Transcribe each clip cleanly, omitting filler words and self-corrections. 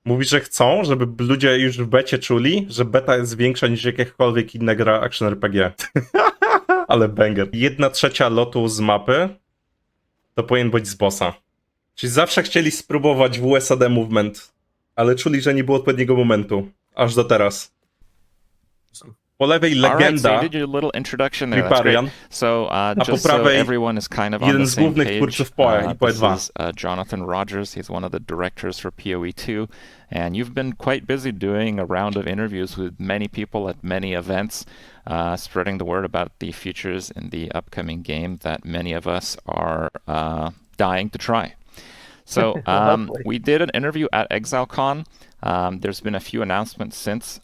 Mówi, że chcą, żeby ludzie już w becie czuli, że beta jest większa niż jakakolwiek inna gra action RPG. Ale banger. 1/3 lotu z mapy to powinien być z bossa. Czyli zawsze chcieli spróbować WSAD movement, ale czuli, że nie było odpowiedniego momentu. Aż do teraz. Po lewej legenda, All right, so you did your little introduction there. That's Riparian, great. So a po just so prawej everyone is kind of on jeden the z same głównych page, twórców PoE i PoE this 2. is Jonathan Rogers. He's one of the directors for PoE2, and you've been quite busy doing a round of interviews with many people at many events, spreading the word about the features in the upcoming game that many of us are dying to try. So we did an interview at ExileCon. There's been a few announcements since,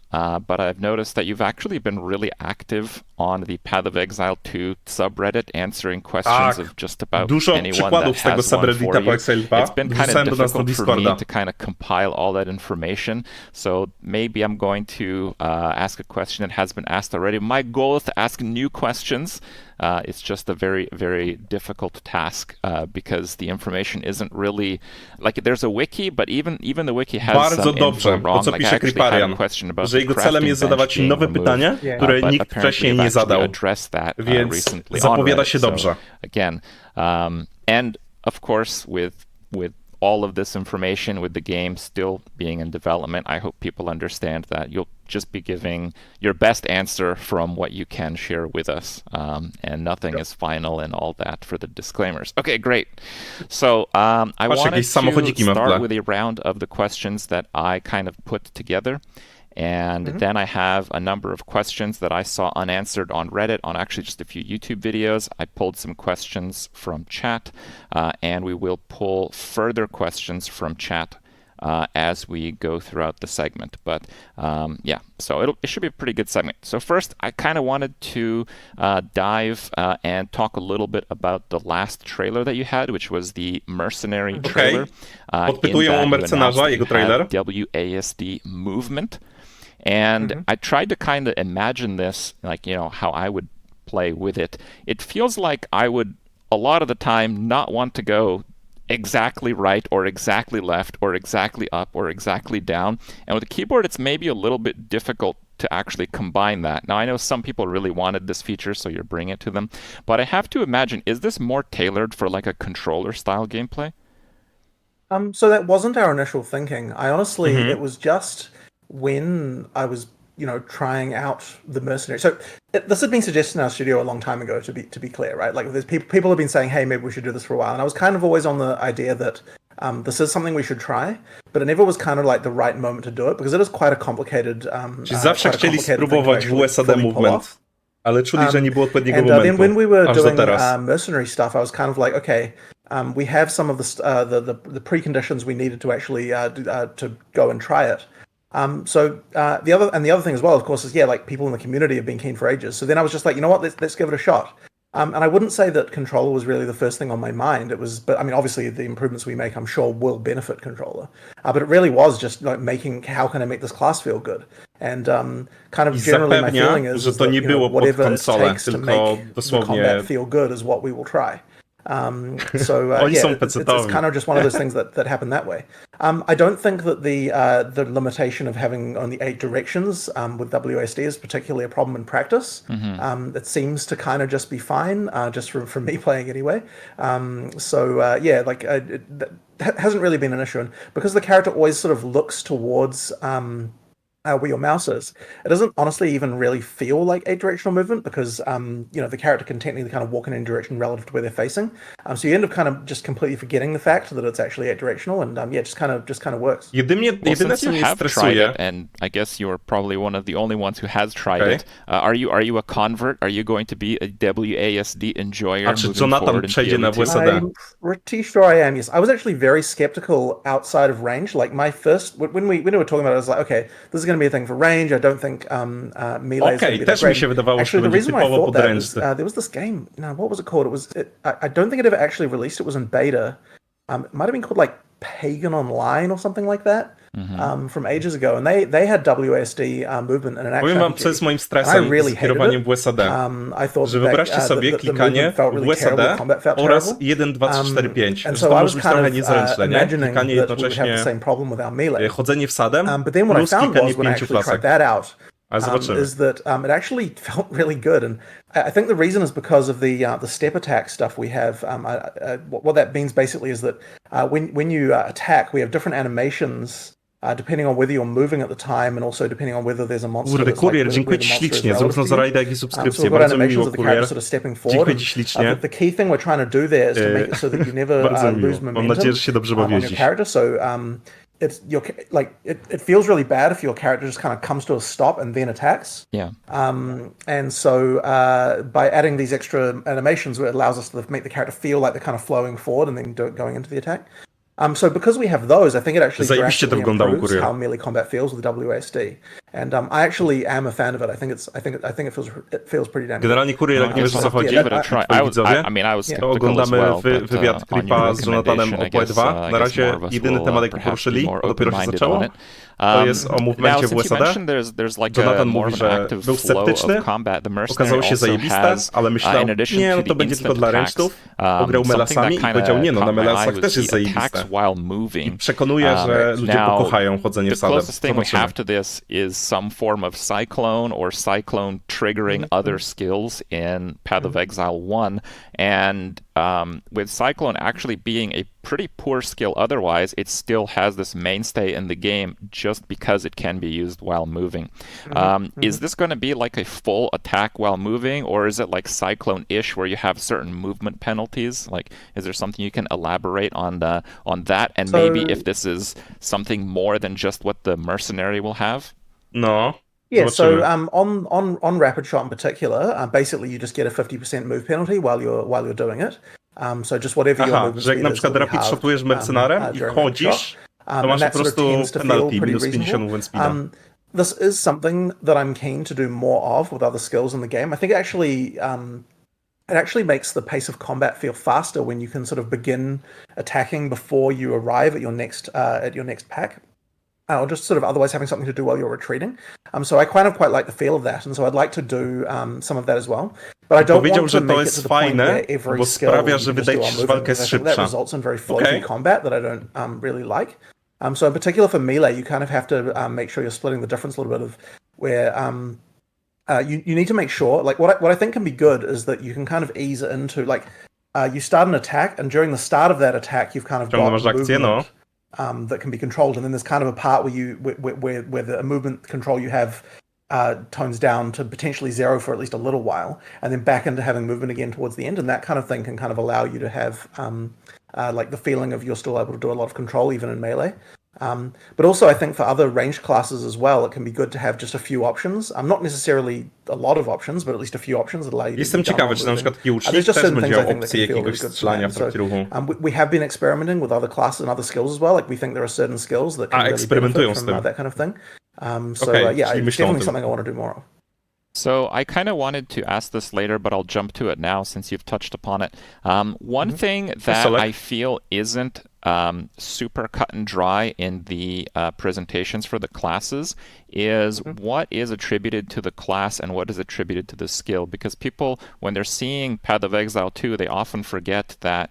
but I've noticed that you've actually been really active on the Path of Exile 2 subreddit, answering questions of just about Dużo anyone that przykładów z tego has one for subreddita you. po Exile 2. It's been kind Wrzucałem of do nas na difficult for me Discorda. to kind of compile all that information. So maybe I'm going to ask a question that has been asked already. My goal is to ask new questions. It's just a very, very difficult task because the information isn't really like there's a wiki, but even the wiki has Bardzo some dobrze, info po wrong. co Like I pisze actually had a Riparian, question about że the jego celem crafting jest bench zadawać being nowe removed, pytania, które but nikt apparently wcześniej you've nie actually zadał. addressed that Więc recently on zapowiada Reddit. się So, dobrze. again, and of course with all of this information, with the game still being in development, I hope people understand that you'll just be giving your best answer from what you can share with us, and nothing is final and all that for the disclaimers. Okay, great. So I wanted to start with a round of the questions that I kind of put together. And then I have a number of questions that I saw unanswered on Reddit, on actually just a few YouTube videos. I pulled some questions from chat, and we will pull further questions from chat as we go throughout the segment. But yeah, so it should be a pretty good segment. So first, I kind of wanted to dive and talk a little bit about the last trailer that you had, which was the Mercenary trailer. Podpytuję o Mercenarza, jego trailer. WASD movement. And I tried to kind of imagine this, like, you know, how I would play with it. It feels like I would, a lot of the time, not want to go exactly right or exactly left or exactly up or exactly down. And with the keyboard, it's maybe a little bit difficult to actually combine that. Now, I know some people really wanted this feature, so you're bringing it to them. But I have to imagine, is this more tailored for like a controller-style gameplay? So that wasn't our initial thinking. I honestly, it was just when I was, trying out the Mercenary. So this had been suggested in our studio a long time ago. To be clear, right? Like there's people have been saying, "Hey, maybe we should do this for a while." And I was kind of always on the idea that this is something we should try, but it never was kind of like the right moment to do it because it is quite a complicated. Czyli zawsze chcieli spróbować WSAD movement, ale czuli, że nie było odpowiedniego momentu. Then when we were doing Mercenary stuff, I was kind of like, okay. We have some of the preconditions we needed to actually to go and try it. So the other thing as well, of course, is like people in the community have been keen for ages. So then I was just like, you know what, let's give it a shot. And I wouldn't say that controller was really the first thing on my mind. It was, but I mean, obviously the improvements we make, I'm sure, will benefit controller. But it really was just like making, how can I make this class feel good? And kind of generally my feeling is że to nie było pod konsolę, tylko dosłownie the combat feel good is what we will try. So it's kind of just one of those things that happen that way. I don't think that the limitation of having only 8 directions with WASD is particularly a problem in practice. It seems to kind of just be fine, just from me playing anyway. That hasn't really been an issue, and because the character always sort of looks towards where your mouse is, it doesn't honestly even really feel like 8-directional movement because the character can technically kind of walk in any direction relative to where they're facing. So you end up kind of just completely forgetting the fact that it's actually 8-directional, and it just kind of works. Jedyne co mnie stresuje, and I guess you're probably one of the only ones who has tried it. Are you a convert? Are you going to be a WASD enjoyer? A czy Jonathan przejdzie na WSAD? I'm pretty sure I am. Yes, I was actually very skeptical outside of range. Like my first, when we were talking about it, I was like, okay, this is going to be a thing for range. I don't think melee is going to be that great. Mi się wydawało, actually, że the reason why I thought that was, podręczny. there was this game. Now, what was it called? I don't think it ever actually released. It was in beta. It might have been called like Pagan Online or something like that. from ages ago, and they had WASD movement in an action Powiem wam, RPG. co jest moim I stresem really z kierowaniem w USAD. I thought Że wyobraźcie sobie klikanie w USAD oraz 1, 2, 3, 4, 5. Że to może być trochę niezręczne, nie? Klikanie jednocześnie, chodzenie wsadem plus klikanie 5 klasek. Ale zobaczymy. Is that it actually felt really good, and I think the reason is because of the step attack stuff we have. What that means basically is that when you attack, we have different animations depending on whether you're moving at the time, and also depending on whether there's a monster. Kurde, that's kurier, like, dziękuję ci where the monster ślicznie, is zarówno za relative rajda, jak i so subskrypcję. we've got Bardzo mi animations miło, of the character kurier. sort of stepping forward. Dziękuję ci ślicznie. The key thing we're trying to do there is to make it so that you never Bardzo miło. lose Mam momentum nadzieję, że się dobrze on bawiłeś your dziś. character. So it's your like it feels really bad if your character just kind of comes to a stop and then attacks. Yeah. And so by adding these extra animations, it allows us to make the character feel like they're kind of flowing forward and then going into the attack. So because we have those, I think it actually Zajebiście to drastically wyglądało, improves kurier. how melee combat feels with WASD. And I actually am a fan of it. I think it feels pretty damn good. Generalnie kurier, jak nie wiesz o co chodzi, Give it a try. twoi widzowie, I mean, I was to skeptical as oglądamy well, but, wywiad on your Creepa z Jonathanem recommendation, o I guess, PoE2. Na razie more of us jedyny will, temat, jaki perhaps be poruszyli, more to dopiero się open-minded zaczęło. on it. To jest o Now, movemencie w since you USAD. mentioned there's like Jonathan more mówi, of an że active był flow sceptyczny, of combat. The mercenary okazało się also zajebiste, has, ale myślał, in addition nie, to no to the będzie tylko instant dla attacks, ręcztów. Pograł something melasami that i powiedział, nie no, na caught my eye melasach was też jest the attacks zajebiste. while I moving. przekonuje, że ludzie Now, pokochają chodzenie the wsadem. closest thing we Zobaczymy. have to this is some form of cyclone or cyclone triggering other skills in Path of Exile 1. And with cyclone actually being a pretty poor skill otherwise, it still has this mainstay in the game just because it can be used while moving. Is this going to be like a full attack while moving, or is it like cyclone-ish where you have certain movement penalties? Like, is there something you can elaborate on that? And maybe if this is something more than just what the mercenary will have? No. Yeah, so Zobaczymy. on rapid shot in particular, basically you just get a 50% move penalty while you're doing it. So just whatever your movement że jak speed na is, przykład will be rapid halved, shotujesz mercenarem i during rapid chodzisz, shot. to And masz po that sort of prostu tends to feel penalty, pretty minus 50 reasonable. movement speeda. This is something that I'm keen to do more of with other skills in the game. I think it actually makes the pace of combat feel faster when you can sort of begin attacking before you arrive at your next pack. Or just sort of otherwise having something to do while you're retreating. So I quite like the feel of that, and so I'd like to do some of that as well. But I don't Powiedział, want że to to make it jest to the point fajne, where every bo skill sprawia, you że just wydaje do ci while się, że walka moving, jest because I think that szybsza. results in very floaty combat that I don't really like. So in particular for melee, you kind of have to make sure you're splitting the difference a little bit of where you need to make sure, like what I think can be good is that you can kind of ease into, like you start an attack, and during the start of that attack, you've kind of got movement that can be controlled, and then there's kind of a part where the movement control you have tones down to potentially zero for at least a little while, and then back into having movement again towards the end, and that kind of thing can kind of allow you to have like the feeling of you're still able to do a lot of control even in melee. But also I think for other ranged classes as well, it can be good to have just a few options. Not necessarily a lot of options, but at least a few options that allow you to Jestem ciekawy, czy na przykład taki łucznik też będzie miał opcję jakiegoś strzelania w trakcie ruchu. We have been experimenting with other classes and other skills as well. Like we think there are certain skills that can really benefit from that kind of thing. Yeah, it's definitely something I want to do more of. So I kind of wanted to ask this later, but I'll jump to it now since you've touched upon it. One thing that I feel isn't super cut and dry in the presentations for the classes is what is attributed to the class and what is attributed to the skill. Because people, when they're seeing Path of Exile 2, they often forget that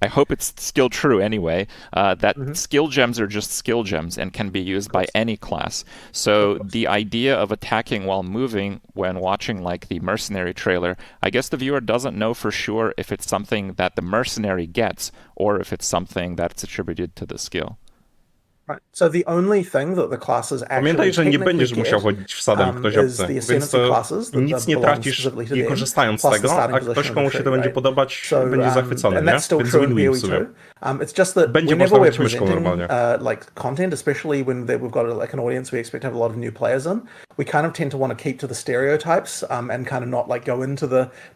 I hope it's still true anyway, that skill gems are just skill gems and can be used by any class. So the idea of attacking while moving when watching like the mercenary trailer, I guess the viewer doesn't know for sure if it's something that the mercenary gets or if it's something that's attributed to the skill. Right. So the only thing that the classes actually Pamiętaj, że nie będziesz musiał chodzić wsadem w ktoś obcy, więc to nic nie tracisz nie korzystając z tego, a ktoś, komu się to będzie podobać, będzie zachwycony, nie? Więc win-win w sumie. It's just that Będzie whenever można we're być myszką normalnie. like content, especially when we've got like an audience we expect to have a lot of new players in, we kind of tend to want to keep to the stereotypes and kind of not like go into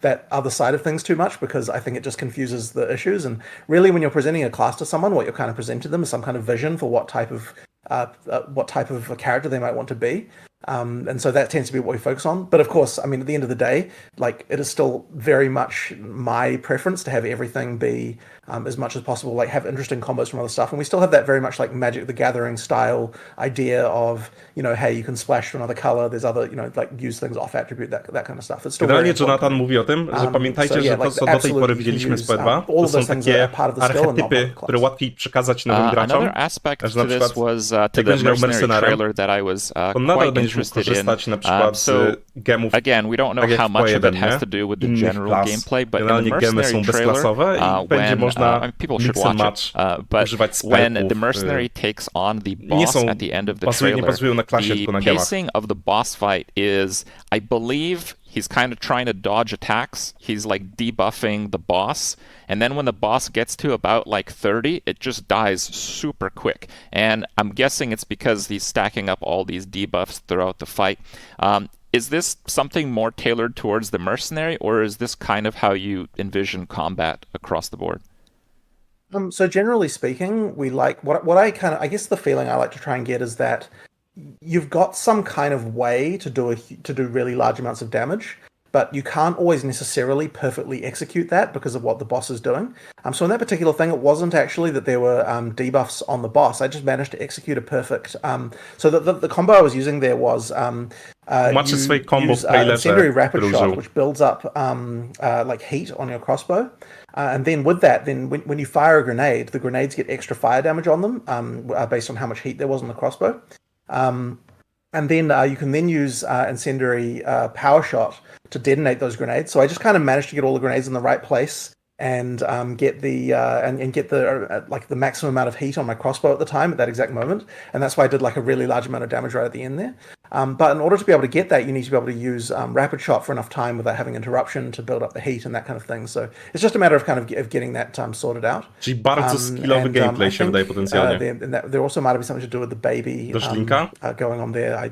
that other side of things too much, because I think it just confuses the issues. And really, when you're presenting a class to someone, what you're kind of presenting them is some kind of vision for what type of a character they might want to be. And so that tends to be what we focus on. But of course, I mean, at the end of the day, like it is still very much my preference to have everything be as much as possible, like have interesting combos from other stuff. And we still have that very much like Magic the Gathering style idea of, hey, you can splash to another color. There's other, like use things off attribute, that kind of stuff. It's still Generalnie Jonathan mówi o tym, że pamiętajcie, że to, co do tej pory widzieliśmy z P2, to są takie archetypy, które łatwiej przekazać nowym graczom. Another aspect to this was to the mercenary trailer that I was quite interested in. Na przykład So gemów, again, we don't know how much of it has to do with the general gameplay, but in the mercenary trailer, when people should watch it, but when the mercenary takes on the boss at the end of the trailer, the pacing of the boss fight is, I believe, he's kind of trying to dodge attacks. He's like debuffing the boss. And then when the boss gets to about like 30, it just dies super quick. And I'm guessing it's because he's stacking up all these debuffs throughout the fight. Is this something more tailored towards the mercenary, or is this kind of how you envision combat across the board? So generally speaking, we like what I guess the feeling I like to try and get is that you've got some kind of way to do really large amounts of damage, but you can't always necessarily perfectly execute that because of what the boss is doing. So in that particular thing, it wasn't actually that there were debuffs on the boss. I just managed to execute a perfect. So the combo I was using there was incendiary rapid shot, which builds up like heat on your crossbow. And then with that, when you fire a grenade, the grenades get extra fire damage on them based on how much heat there was on the crossbow. And then you can then use incendiary power shot to detonate those grenades. So I just kind of managed to get all the grenades in the right place and get the like the maximum amount of heat on my crossbow at the time at that exact moment. And that's why I did like a really large amount of damage right at the end there. But in order to be able to get that, you need to be able to use rapid shot for enough time without having interruption to build up the heat and that kind of thing. So it's just a matter of kind of getting that sorted out. Czyli bardzo skillowy gameplay się wydaje potencjalnie. There also might have been something to do with the baby going on there. I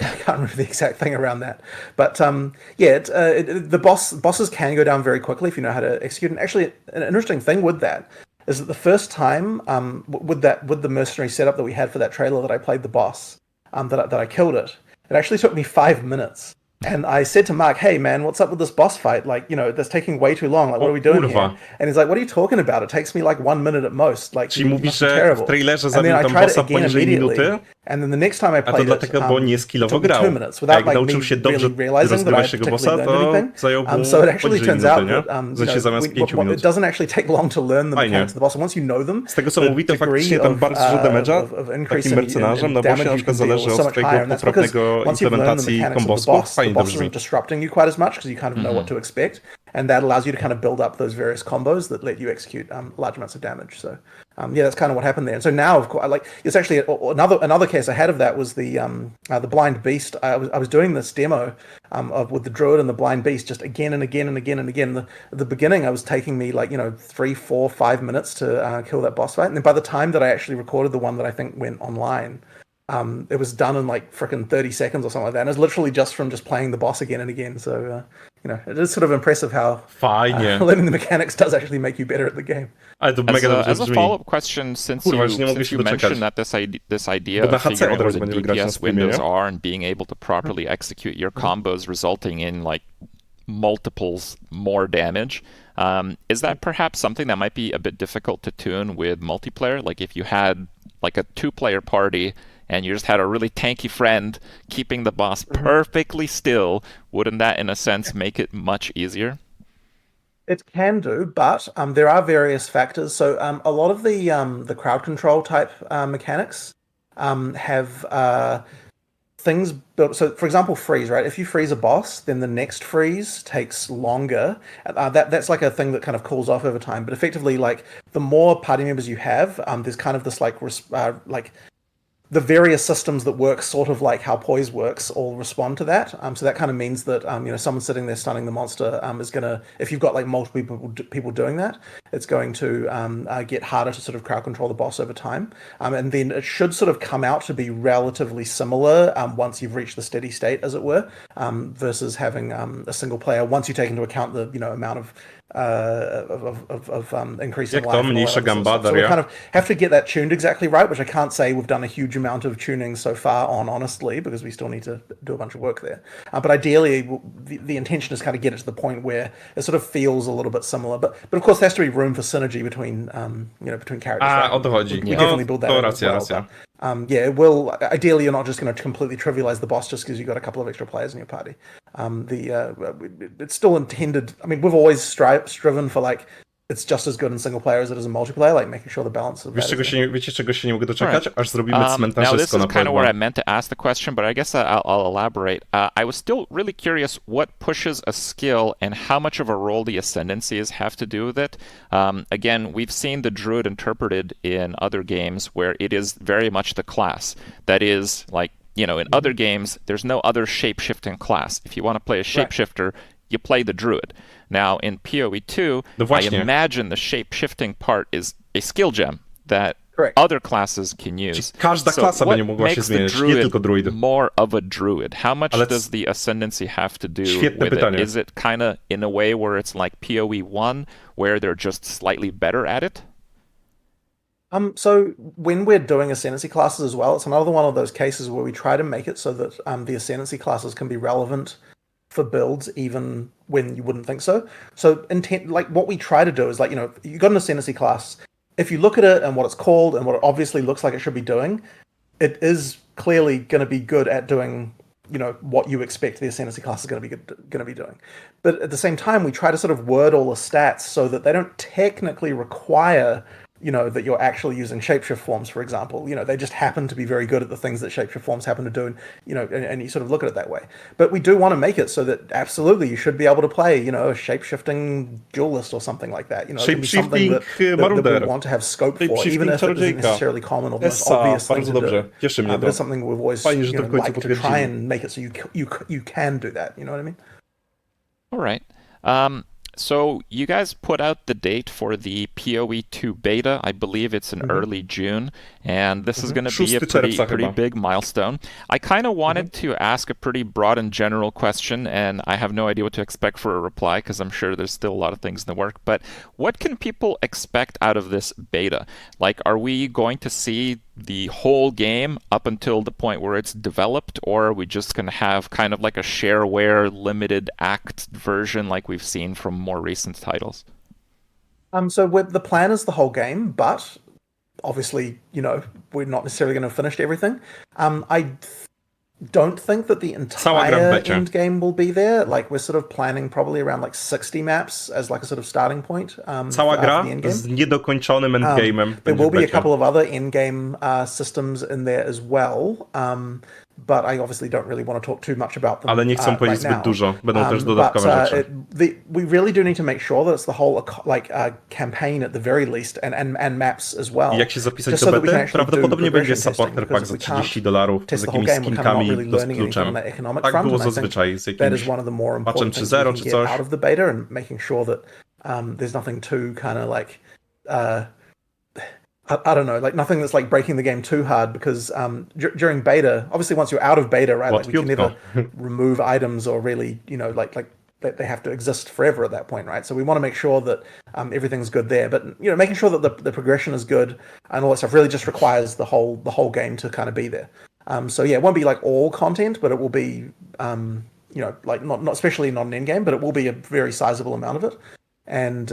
can't remember the exact thing around that, but the bosses can go down very quickly if you know how to execute. And actually, an interesting thing with that is that the first time with the mercenary setup that we had for that trailer that I played the boss, that I killed it. It actually took me 5 minutes. And I said to Mark, hey man, what's up with this boss fight? Like, that's taking way too long. Like, what are we doing here? And he's like, what are you talking about? It takes me like 1 minute at most. Like, Czyli mówisz, że w trailerze zabił tam bossa poniżej minuty? And then the next time I played dlatego, bo nie skillowo grał. 2 minutes without like nauczył się dobrze rozgrywać tego bossa, to zajął mu so it actually turns out that zamiast 5 minut. It doesn't actually take long to learn the mechanics of the boss. And once you know them, z tego co mówi, to faktycznie tam bardzo dużo damage'a takim mercenarzem na bossie na przykład zależy od twojego poprawnego implementacji kombosków. Fajnie to brzmi. You quite as much because you kind of know what to expect, and that allows you to kind of build up those various combos that let you execute large amounts of damage. So that's kind of what happened there. And so now, of course, it's actually another case I had of that was the blind beast. I was doing this demo with the druid and the blind beast just again and again and again and again. At the beginning, I was taking me 3, 4, 5 minutes to kill that boss fight, and then by the time that I actually recorded the one that I think went online, it was done in like frickin' 30 seconds or something like that. And it's literally just from playing the boss again and again. So, it is sort of impressive how learning the mechanics does actually make you better at the game. As a follow-up question, since you mentioned that this idea of figuring out where the DPS windows are and being able to properly execute your combos resulting in like multiples more damage, is that perhaps something that might be a bit difficult to tune with multiplayer? Like if you had like a 2-player party and you just had a really tanky friend keeping the boss perfectly still, wouldn't that, in a sense, make it much easier? It can do, but there are various factors. So a lot of the crowd control type mechanics have things built. So, for example, freeze, right? If you freeze a boss, then the next freeze takes longer. That's like a thing that kind of cools off over time. But effectively, like the more party members you have, there's kind of this like the various systems that work sort of like how poise works all respond to that. So that kind of means that someone sitting there stunning the monster is gonna, if you've got like multiple people doing that, it's going to get harder to sort of crowd control the boss over time. And then it should sort of come out to be relatively similar once you've reached the steady state, as it were, versus having a single player. Once you take into account the amount of increasing Jak life. to and all that mniejsza other sort of gamba, stuff. So we Daria? kind of have to get that tuned exactly right, which I can't say we've done a huge amount of tuning so far on, honestly, because we still need to do a bunch of work there. But ideally, the intention is kind of get it to the point where it sort of feels a little bit similar. But of course, there has to be room for synergy between between characters. A, Right? o to chodzi. We No, definitely build that to in as racja, well. racja. But, yeah, it will. Ideally, you're not just going to completely trivialize the boss just because you've got a couple of extra players in your party. It's still intended. I mean, we've always striven for like it's just as good in single player as it is in multiplayer, like making sure the balance of that is there. Wiecie, czego się nie mogę doczekać? Right. Aż zrobimy Now, cmentarzysko this is na kind of where I PS2. meant to ask the question, but I guess I'll elaborate. I was still really curious what pushes a skill and how much of a role the ascendancies have to do with it. Again, we've seen the druid interpreted in other games where it is very much the class. That is, like, in other games, there's no other shape-shifting class. If you want to play a shapeshifter, you play the druid. Now, in PoE 2, No I właśnie. imagine the shape-shifting part is a skill gem that Correct. other classes can use. Każda klasa what będzie mogła się makes the zmieniać, nie druid tylko druid. more of a druid? How much Ale does the ascendancy have to do Świetne with pytanie. it? Is it kind of in a way where it's like PoE 1, where they're just slightly better at it? So when we're doing ascendancy classes as well, it's another one of those cases where we try to make it so that the ascendancy classes can be relevant for builds even when you wouldn't think so. So like what we try to do is like, you got an ascendancy class. If you look at it and what it's called and what it obviously looks like it should be doing, it is clearly going to be good at doing, what you expect the ascendancy class is going to be doing. But at the same time, we try to sort of word all the stats so that they don't technically require that you're actually using shapeshift forms, for example. They just happen to be very good at the things that shapeshift forms happen to do, and you sort of look at it that way. But we do want to make it so that absolutely you should be able to play, a shape-shifting duelist or something like that. It can be something that we want to have scope for, even if it isn't necessarily common or the most obvious thing to do. Cieszy mnie But to. it's something we've always Fajnie, że to w końcu like to try potwierdzili. and make it so you can do that. You know what I mean? All right. So you guys put out the date for the PoE 2 beta. I believe it's in early June, and this is going to be a 6 czerwca pretty chyba. big milestone. I kind of wanted to ask a pretty broad and general question, and I have no idea what to expect for a reply because I'm sure there's still a lot of things in the work. But what can people expect out of this beta? Like, are we going to see the whole game up until the point where it's developed, or are we just going to have kind of like a shareware limited act version like we've seen from more recent titles? So the plan is the whole game, but obviously, we're not necessarily going to have finished everything. I don't think that the Cała gra w entire becie. end game will be there. Like, we're sort of planning probably around like 60 maps as like a sort of starting point. Cała for gra the end game. z niedokończonym endgame'em. There będzie will w be a becie. couple of other end-game systems in there as well, but I obviously don't really want to talk too much about them. Ale nie chcą powiedzieć right zbyt now. dużo. Będą też dodatkowe rzeczy. We really do need to make sure that it's the whole campaign at the very least, and maps as well. I jak się zapisać just do so that we can bety? actually Prawdopodobnie do będzie progression supporter testing, pack za because if we can't $30 test z the whole jakimiś game, we're kind of not skinkami really do learning anything on kluczem. that economic Tak front, było and I think zazwyczaj z that jakimś is one of the more patchem important things we 3.0 can czy get coś. out of the beta, and making sure that there's nothing too kind of like I don't know, like nothing that's like breaking the game too hard, because during beta, obviously once you're out of beta, right, like we can never remove items or really, like they have to exist forever at that point, right? So we want to make sure that everything's good there, but making sure that the progression is good and all that stuff really just requires the whole game to kind of be there. So yeah, it won't be like all content, but it will be like not especially not an end game, but it will be a very sizable amount of it. And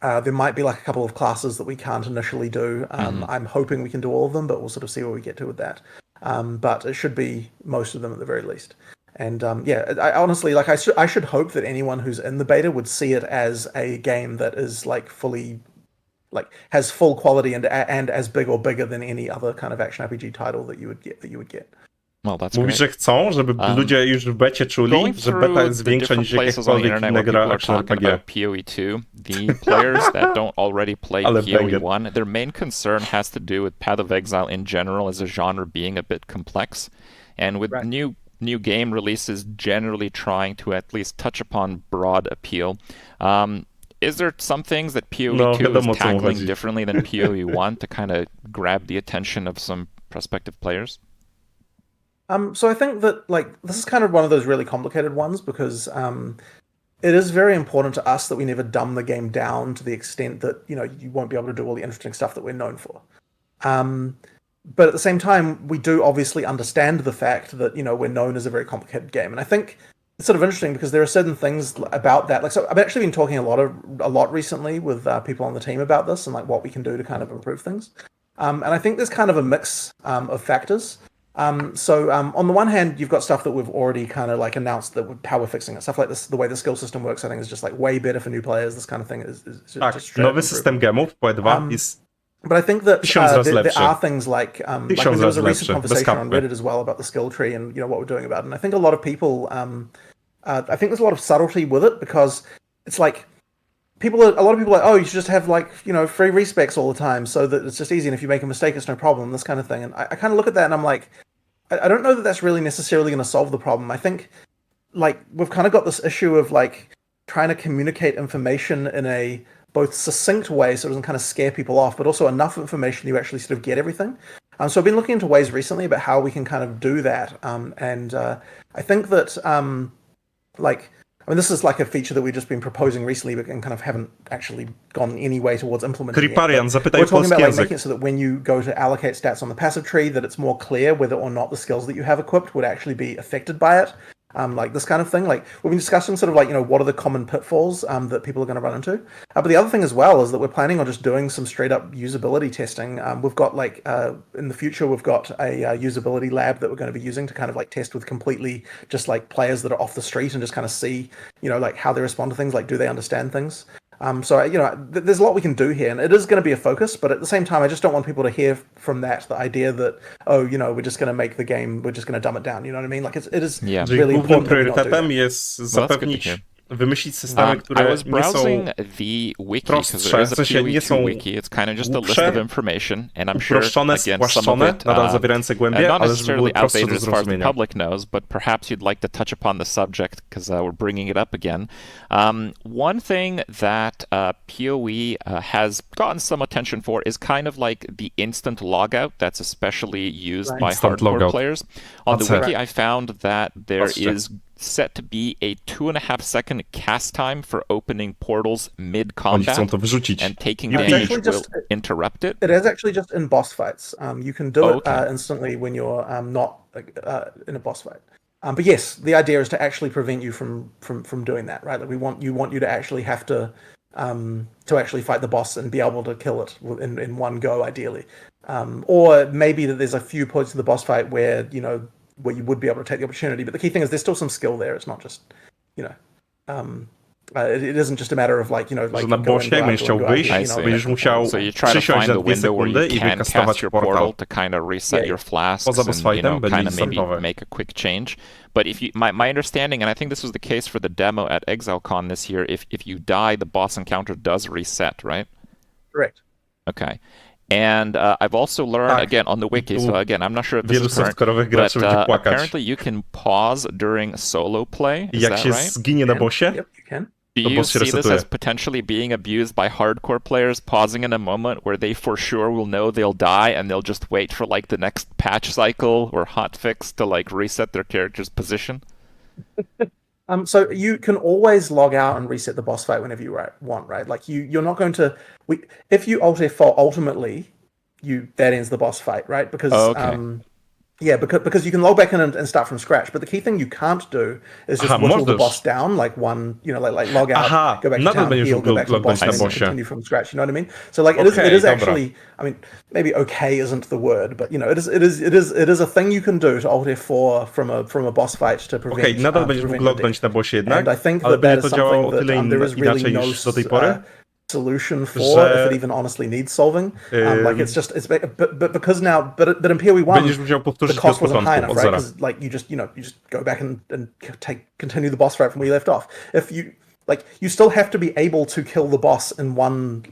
there might be like a couple of classes that we can't initially do. I'm hoping we can do all of them, but we'll sort of see where we get to with that. But it should be most of them at the very least. And I honestly, like, I should hope that anyone who's in the beta would see it as a game that is like fully, like, has full quality and as big or bigger than any other kind of action RPG title that you would get. Well, that's Mówisz, great. że chcą, żeby ludzie już w becie czuli, że beta jest the większa different niż places on the jakakolwiek internet inna where gra people are action talking RPG. about PoE 2, the players that don't already play Ale PoE banger. 1, their main concern has to do with Path of Exile in general as a genre being a bit complex, and with Right. new game releases generally trying to at least touch upon broad appeal. Is there some things that PoE 2 wiadomo, is co mu tackling chodzi. differently than PoE 1 to kind of grab the attention of some prospective players? So I think that, like, this is kind of one of those really complicated ones, because it is very important to us that we never dumb the game down to the extent that, you won't be able to do all the interesting stuff that we're known for. But at the same time, we do obviously understand the fact that, we're known as a very complicated game. And I think it's sort of interesting because there are certain things about that. Like, so I've actually been talking a lot recently with people on the team about this and like what we can do to kind of improve things. And I think there's kind of a mix of factors. So on the one hand, you've got stuff that we've already kind of like announced how we're fixing it. Stuff like this, the way the skill system works, I think is just like way better for new players. This kind of thing is Tak, just straight nowy up system gemów, PoE2 jest But I think that 1000 razy there lepszy. are things like there was a recent conversation on kapy. Reddit as well about the skill tree and what we're doing about it. And I think a lot of people, I think there's a lot of subtlety with it because it's like a lot of people are like, oh, you should just have like free respecs all the time so that it's just easy, and if you make a mistake, it's no problem. This kind of thing, and I kind of look at that and I'm like, I don't know that that's really necessarily going to solve the problem. I think like we've kind of got this issue of like trying to communicate information in a both succinct way so it doesn't kind of scare people off, but also enough information you actually sort of get everything. So I've been looking into ways recently about how we can kind of do that. And I think that this is like a feature that we've just been proposing recently, but and kind of haven't actually gone any way towards implementing it. Kriparian, zapytaj We're talking about like polski making język. it so that when you go to allocate stats on the passive tree, that it's more clear whether or not the skills that you have equipped would actually be affected by it. Like this kind of thing. Like we've been discussing sort of like, what are the common pitfalls that people are going to run into. But the other thing as well is that we're planning on just doing some straight up usability testing. We've got like, in the future, we've got a usability lab that we're going to be using to kind of like test with completely just like players that are off the street and just kind of see, like how they respond to things, like do they understand things. So, there's a lot we can do here, and it is going to be a focus, but at the same time, I just don't want people to hear from that the idea that, we're just going to make the game, we're just going to dumb it down, you know what I mean? Like, it is really Głównym important that we not do priorytetem that. jest Well, that's good to zapewnić, hear. wymyślić systemy, I które was nie są browsing the wiki because prostsze, there w is a sensie nie PoE2 są wiki. It's kind of just a list głupsze, of information, and I'm sure uproszczone, again some of spłaszczone, it nadal zawierające głębie, not ale żeby były necessarily prostsze outdated do as far as the zrozumienia. public knows, but perhaps you'd like to touch upon the subject because we're bringing it up again. One thing that PoE has gotten some attention for is kind of like the instant logout that's especially used by Instant hardcore logout. players. On That's the it. wiki, I found that there Patrzcie. is set to be a 2.5 second cast time for opening portals Oni mid-combat, chcą to wyrzucić. and taking Yuppie. damage Actually will just- interrupt it. It is actually just in boss fights. You can do Oh, it okay. instantly when you're not in a boss fight. But yes, the idea is to actually prevent you from doing that, right? Like we want you to actually have to actually fight the boss and be able to kill it in one go, ideally. Or maybe that there's a few points of the boss fight where where you would be able to take the opportunity. But the key thing is there's still some skill there. It's not just it isn't just a matter of like like Że na go bossie, and jak będziesz chciał go wyjść, I see. będziesz musiał So you try to przysiąść find na the 2 window where sekundy you i can wykastować cast your portal. portal to kind of reset Yeah. your flasks Poza boss and fightem będzie kind of maybe instantowy. make a quick change. But if you, my understanding, and I think this was the case for the demo at ExileCon this year, if you die, the boss encounter does reset, right? Correct. Okay. And I've also learned, Tak. again, on the wiki, so again, I'm not sure if this Wielu is current, software'owych but graczy będzie płakać. apparently you can pause during solo play. I Is jak that się right? zginie na bossie, Yep, you can. Do to you boss się see this resetuje. as potentially being abused by hardcore players, pausing in a moment where they for sure will know they'll die and they'll just wait for like the next patch cycle or hotfix to like reset their character's position? So you can always log out and reset the boss fight whenever you want, right? Like you're not going to. If you alt F4, ultimately, that ends the boss fight, right? Because because you can log back in and start from scratch. But the key thing you can't do is just whittle the możesz. boss down like one, like log out, Aha, go back to nadal town, będziesz heal, go back to the logować boss na fight, and bossie. continue from scratch. You know what I mean? So like it Okay, is dobra. actually. I mean, maybe okay isn't the word, but it is a thing you can do to alt F4 from a boss fight to prevent. Okej, nadal będziesz mógł prevent lognąć na bossie jednak, And I think ale that będzie is to działało o something tyle that there is really inaczej no niż do tej pory, solution for że- if it even honestly needs solving. Like it's but because now but in PoE 1 będziesz musiał the powtórzyć to z cost wasn't high początku, enough, od right? zera. Because like you just go back and continue the boss fight from where you left off. If you still have to be able to kill the boss in one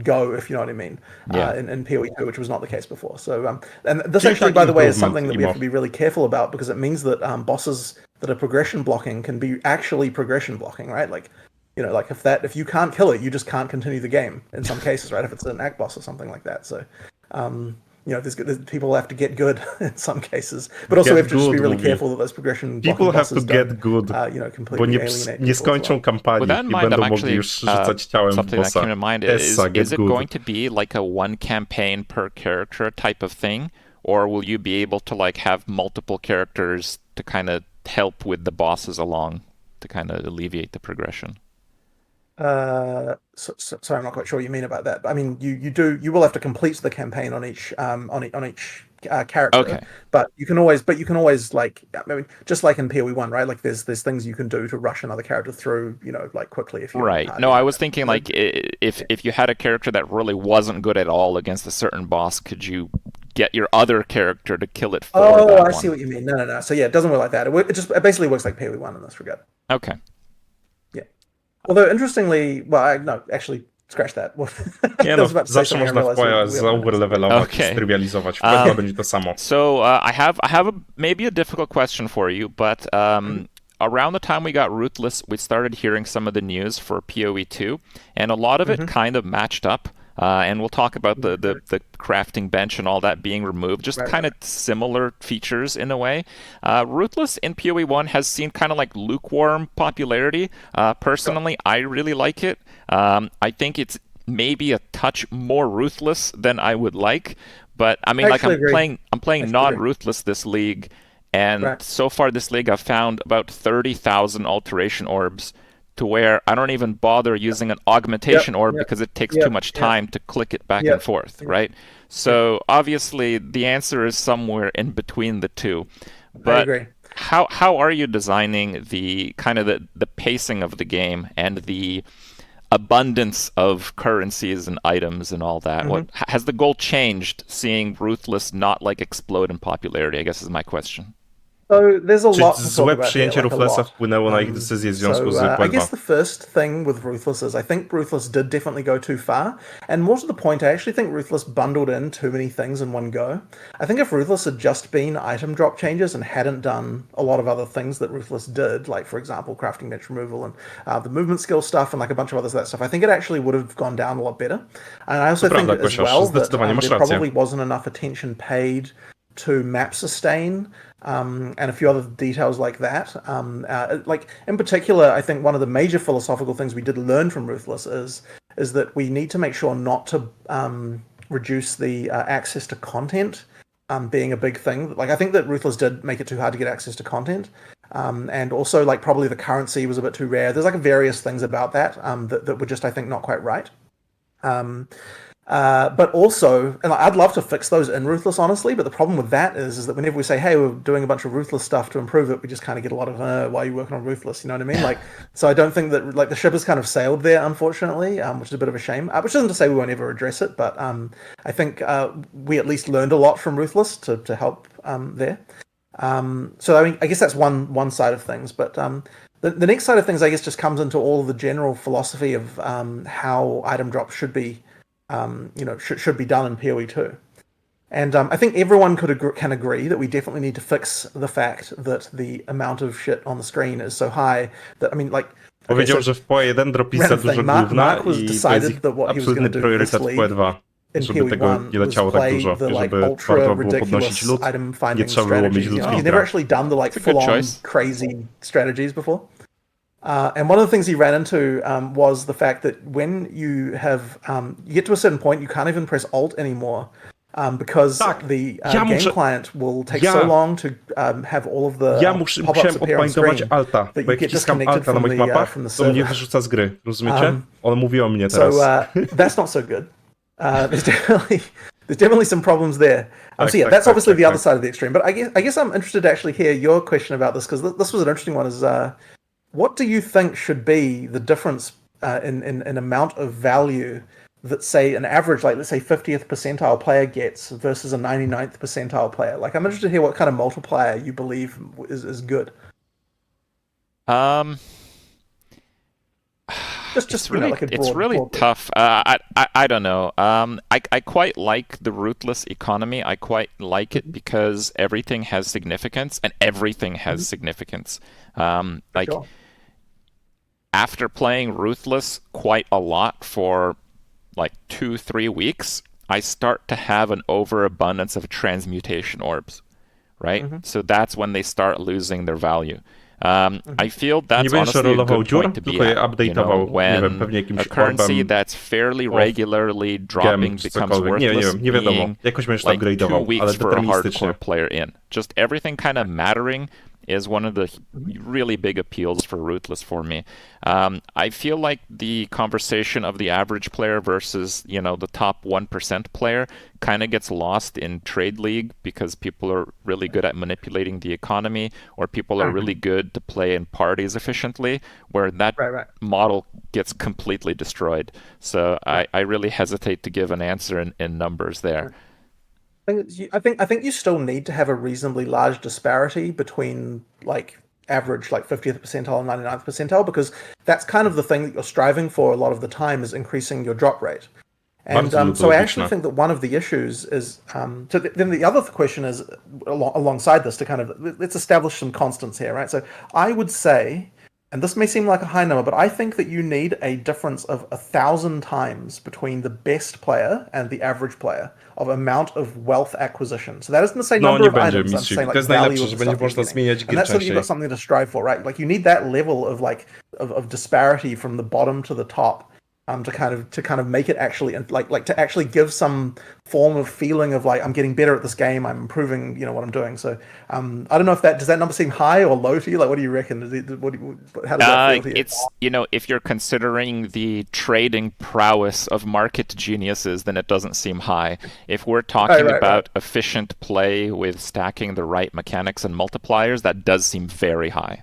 go, if you know what I mean. Yeah. In PoE 2, which was not the case before. So and this actually, by the way, is something that we have to be really careful about because it means that bosses that are progression blocking can be actually progression blocking, right? Like like if you can't kill it, you just can't continue the game in some cases, right? If it's an act boss or something like that. So people have to get good in some cases, but also we have to just be really careful that those progression People have to get good, completely bo alienate nie skończą kampanii With that in i mind, będą I'm mogli actually już rzucać ciałem w something that bossa. came to mind is it going to be like a one campaign per character type of thing, or will you be able to like have multiple characters to kind of help with the bosses along to kind of alleviate the progression? So I'm not quite sure what you mean about that. But I mean, you will have to complete the campaign on each character. Okay. But you can always like, I mean, just like in PoE1, right? Like there's things you can do to rush another character through, like quickly if you Right. No, I was thinking like if you had a character that really wasn't good at all against a certain boss, could you get your other character to kill it for that I one? see what you mean. No. So yeah, it doesn't work like that. It basically works like PoE1 in this regard. Okay. Although interestingly, actually, scratch that. Nie no, zawsze można w PoE zoverlevelować, strywializować. W PoE będzie to samo. So I have maybe a difficult question for you, but around the time we got Ruthless, we started hearing some of the news for PoE2, and a lot of it kind of matched up. And we'll talk about the crafting bench and all that being removed, just kind of similar features in a way. Ruthless in PoE1 has seen kind of like lukewarm popularity. Personally, I really like it. I think it's maybe a touch more ruthless than I would like, but I mean, like I'm playing non-ruthless this league, and so far this league I've found about 30,000 alteration orbs, to where I don't even bother using an augmentation orb because it takes too much time to click it back and forth, right? So obviously the answer is somewhere in between the two. But I agree. How are you designing the kind of the pacing of the game and the abundance of currencies and items and all that? What has the goal changed, seeing Ruthless not like explode in popularity, I guess is my question. So there's a lot to talk złe about przyjęcie here, like Ruthlessa wpłynęło na ich decyzję w związku z I guess the first thing with Ruthless is I think Ruthless did definitely go too far. And more to the point, I actually think Ruthless bundled in too many things in one go. I think if Ruthless had just been item drop changes and hadn't done a lot of other things that Ruthless did, like, for example, crafting bench removal and the movement skill stuff and like a bunch of other that stuff, I think it actually would have gone down a lot better. And I also think as well that there probably wasn't enough attention paid to map sustain and a few other details like that. Like in particular, I think one of the major philosophical things we did learn from Ruthless is that we need to make sure not to reduce the access to content being a big thing. Like I think that Ruthless did make it too hard to get access to content, and also like probably the currency was a bit too rare. There's like various things about that that were just I think not quite right. But also, and I'd love to fix those in Ruthless, honestly, but the problem with that is that whenever we say, hey, we're doing a bunch of Ruthless stuff to improve it, we just kind of get a lot of, why are you working on Ruthless? You know what I mean? Like, so I don't think that, like, the ship has kind of sailed there, unfortunately, which is a bit of a shame, which isn't to say we won't ever address it, but I think we at least learned a lot from Ruthless to help there. So, I mean, I guess that's one side of things, but the next side of things, I guess, just comes into all of the general philosophy of how item drops should be should be done in PoE2. And I think everyone can agree that we definitely need to fix the fact that the amount of shit on the screen is so high that, I mean, like... Powiedział, że w PoE1 dropi za dużo gówna i to jest ich absolutny priorytet w PoE2. Żeby tego nie leciało tak dużo, żeby warto było podnosić lód, nie trzeba było mieć ludzi. He's never actually done the like full-on crazy strategies before. And one of the things he ran into was the fact that when you have you get to a certain point, you can't even press Alt anymore because the game client will take so long to have all of the pop-ups appear on screen Alta, that you get disconnected from the server. To mnie wyrzuca z gry, rozumiecie? On mówi o mnie teraz. So that's not so good. There's definitely some problems there. So yeah, that's obviously the other side of the extreme. But I guess I'm interested to actually hear your question about this, because this was an interesting one. Is what do you think should be the difference in amount of value that, say, an average, like, let's say, 50th percentile player gets versus a 99th percentile player? Like, I'm interested to hear what kind of multiplier you believe is good. It's really tough. I don't know. I quite like the Ruthless economy. I quite like it because everything has significance, and everything has significance. After playing Ruthless quite a lot for like 2-3 weeks, I start to have an overabundance of transmutation orbs, right? So that's when they start losing their value. I feel that's Nie będziesz honestly a rolował good dziur, point to be tylko je at. You know, update'ował, nie wiem, when pewnie jakimś a currency orbem that's fairly regularly dropping czy becomes cokolwiek. worthless, Nie wiadomo. being Jakoś będziesz to like 2 upgrade'ował, ale weeks for a deterministycznie. hardcore player in. Just everything kind of mattering is one of the really big appeals for Ruthless for me. I feel like the conversation of the average player versus, you know, the top 1% player kind of gets lost in Trade League because people are really good at manipulating the economy, or people are really good to play in parties efficiently, where that model gets completely destroyed. So I really hesitate to give an answer in numbers there. I think you still need to have a reasonably large disparity between like average like 50th percentile and 99th percentile, because that's kind of the thing that you're striving for a lot of the time, is increasing your drop rate. And so I actually think that one of the issues is then the other question is alongside this, to kind of let's establish some constants here, right? So I would say, and this may seem like a high number, but I think that you need a difference of 1,000 times between the best player and the average player of amount of wealth acquisition. So that isn't to say number of items, I'm saying like to jest value najlepsze, of że the będzie stuff można you're getting. zmieniać gry And that's so that you've częściej. got something to strive for, right? Like you need that level of like of disparity from the bottom to the top. To kind of make it actually, like to actually give some form of feeling of like, I'm getting better at this game, I'm improving, you know, what I'm doing. So I don't know if does that number seem high or low to you? Like, what do you reckon? How does that feel to you? It's, you know, if you're considering the trading prowess of market geniuses, then it doesn't seem high. If we're talking about efficient play with stacking the right mechanics and multipliers, that does seem very high.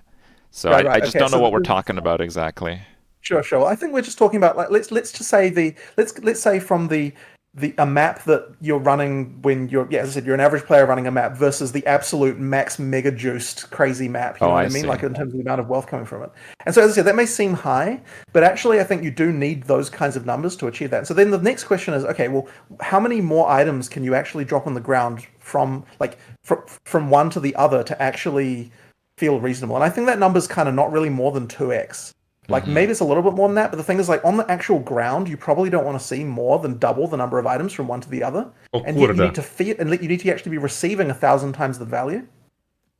So I just don't know what we're talking about exactly. Sure. I think we're just talking about like let's just say let's say from a map that you're running when you're, as I said, you're an average player running a map versus the absolute max mega juiced crazy map. You know what I mean? See. Like in terms of the amount of wealth coming from it. And so as I said, that may seem high, but actually I think you do need those kinds of numbers to achieve that. And so then the next question is, okay, well, how many more items can you actually drop on the ground from one to the other to actually feel reasonable? And I think that number's kind of not really more than 2x. Like maybe it's a little bit more than that, but the thing is, like on the actual ground, you probably don't want to see more than double the number of items from one to the other. And yet you need to feel, and you need to actually be receiving 1,000 times the value.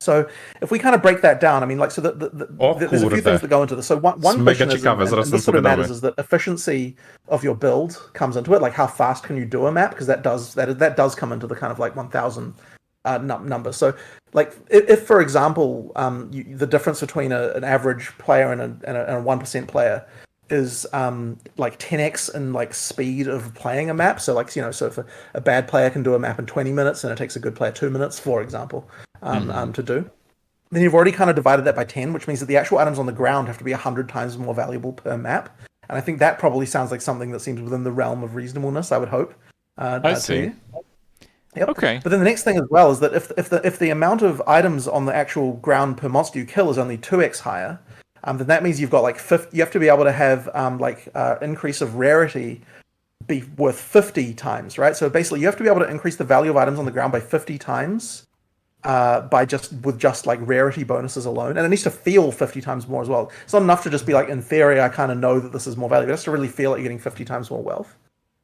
So if we kind of break that down, I mean, like, so there's a few things that go into this. So one question is, and this sort of matters, is that efficiency of your build comes into it. Like how fast can you do a map? Because that does come into the kind of like 1,000 number. So like if for example the difference between an average player and a 1% player is like 10x in like speed of playing a map, so like, you know, so if a bad player can do a map in 20 minutes and it takes a good player 2 minutes, for example, to do, then you've already kind of divided that by 10, which means that the actual items on the ground have to be 100 times more valuable per map. And I think that probably sounds like something that seems within the realm of reasonableness, I would hope. I see. Yep. Okay. But then the next thing as well is that if the amount of items on the actual ground per monster you kill is only 2x higher, then that means you've got like you have to be able to have increase of rarity be worth 50 times, right? So basically you have to be able to increase the value of items on the ground by 50 times with just like rarity bonuses alone, and it needs to feel 50 times more as well. It's not enough to just be like, in theory I kind of know that this is more valuable. It has to really feel like you're getting 50 times more wealth.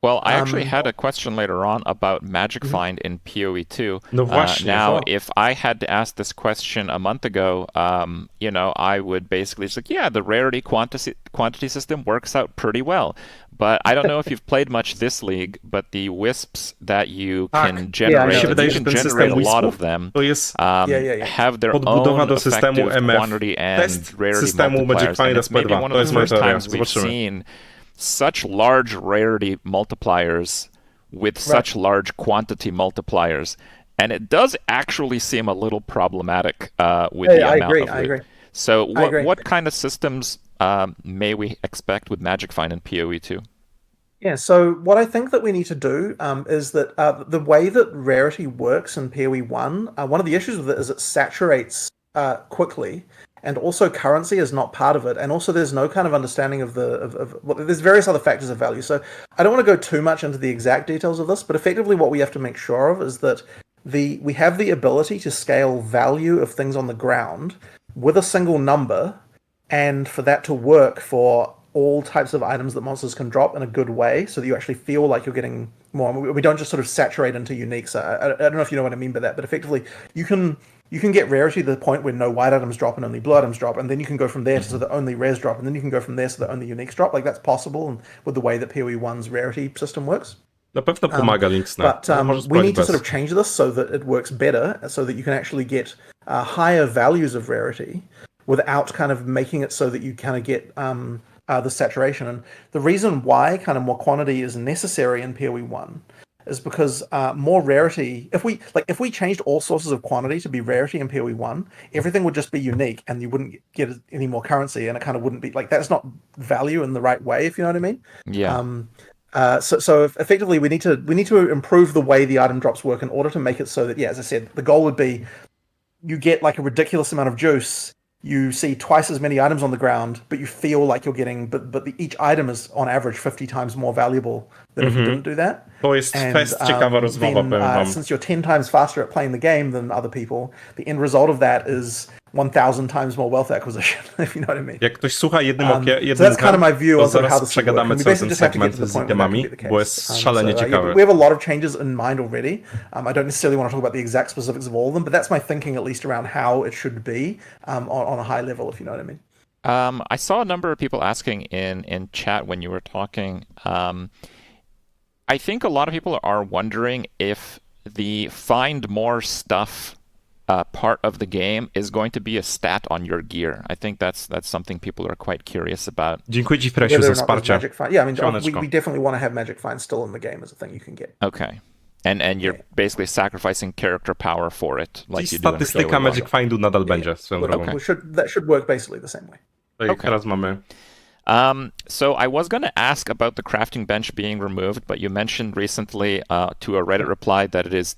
Well, I actually had a question later on about Magic Find in PoE2. No właśnie, now, if I had to ask this question a month ago, you know, I would basically say, yeah, the rarity quantity system works out pretty well. But I don't know if you've played much this league, but the wisps that you can generate, you can generate a lot of them, have their own effective quantity and rarity multipliers. And it's maybe one of the first times we've seen such large rarity multipliers with such large quantity multipliers, and it does actually seem a little problematic with the amount of loot. I agree. So what kind of systems may we expect with Magic Find in PoE2? Yeah, so what I think that we need to do is that the way that rarity works in PoE1, one of the issues with it is it saturates quickly. And also currency is not part of it, and also there's no kind of understanding of there's various other factors of value. So I don't want to go too much into the exact details of this, but effectively what we have to make sure of is that we have the ability to scale value of things on the ground with a single number, and for that to work for all types of items that monsters can drop in a good way, so that you actually feel like you're getting more. We don't just sort of saturate into uniques. I don't know if you know what I mean by that, but effectively you can get rarity to the point where no white items drop and only blue items drop, and then you can go from there so that only rares drop, and then you can go from there so that only uniques drop. Like that's possible, and with the way that PoE 1's rarity system works. Na pewno pomaga Links. But we need to sort of change this so that it works better, so that you can actually get higher values of rarity without kind of making it so that you kind of get the saturation. And the reason why kind of more quantity is necessary in PoE 1 is because more rarity, if we changed all sources of quantity to be rarity in PoE 1, everything would just be unique and you wouldn't get any more currency, and it kind of wouldn't be like, that's not value in the right way, if you know what I mean. So effectively we need to improve the way the item drops work in order to make it so that, as I said, the goal would be you get like a ridiculous amount of juice, you see twice as many items on the ground, but you feel like you're getting, each item is on average 50 times more valuable than if you didn't do that. To jest fest ciekawa rozmowa, powiem wam. Since you're 10 times faster at playing the game than other people, the end result of that is 1,000 times more wealth acquisition, if you know what I mean. Jak ktoś słucha jednym okiem, so that's kind of my view on how this przegadamy cały ten segment z itemami, bo jest szalenie ciekawy. We have a lot of changes in mind already. I don't necessarily want to talk about the exact specifics of all of them, but that's my thinking, at least around how it should be on a high level, if you know what I mean. I saw a number of people asking in chat when you were talking. I think a lot of people are wondering if the find more stuff part of the game is going to be a stat on your gear. I think that's something people are quite curious about. Dziękuję Ci, Fresiu, za wsparcie. Yeah, I mean, we definitely want to have magic find still in the game as a thing you can get. Okay. And you're basically sacrificing character power for it, like you do in statystyka Magic Findu nadal będzie swoją drogą. That should work basically the same way. Okay. Teraz mamy. So I was going to ask about the crafting bench being removed, but you mentioned recently to a Reddit reply that it's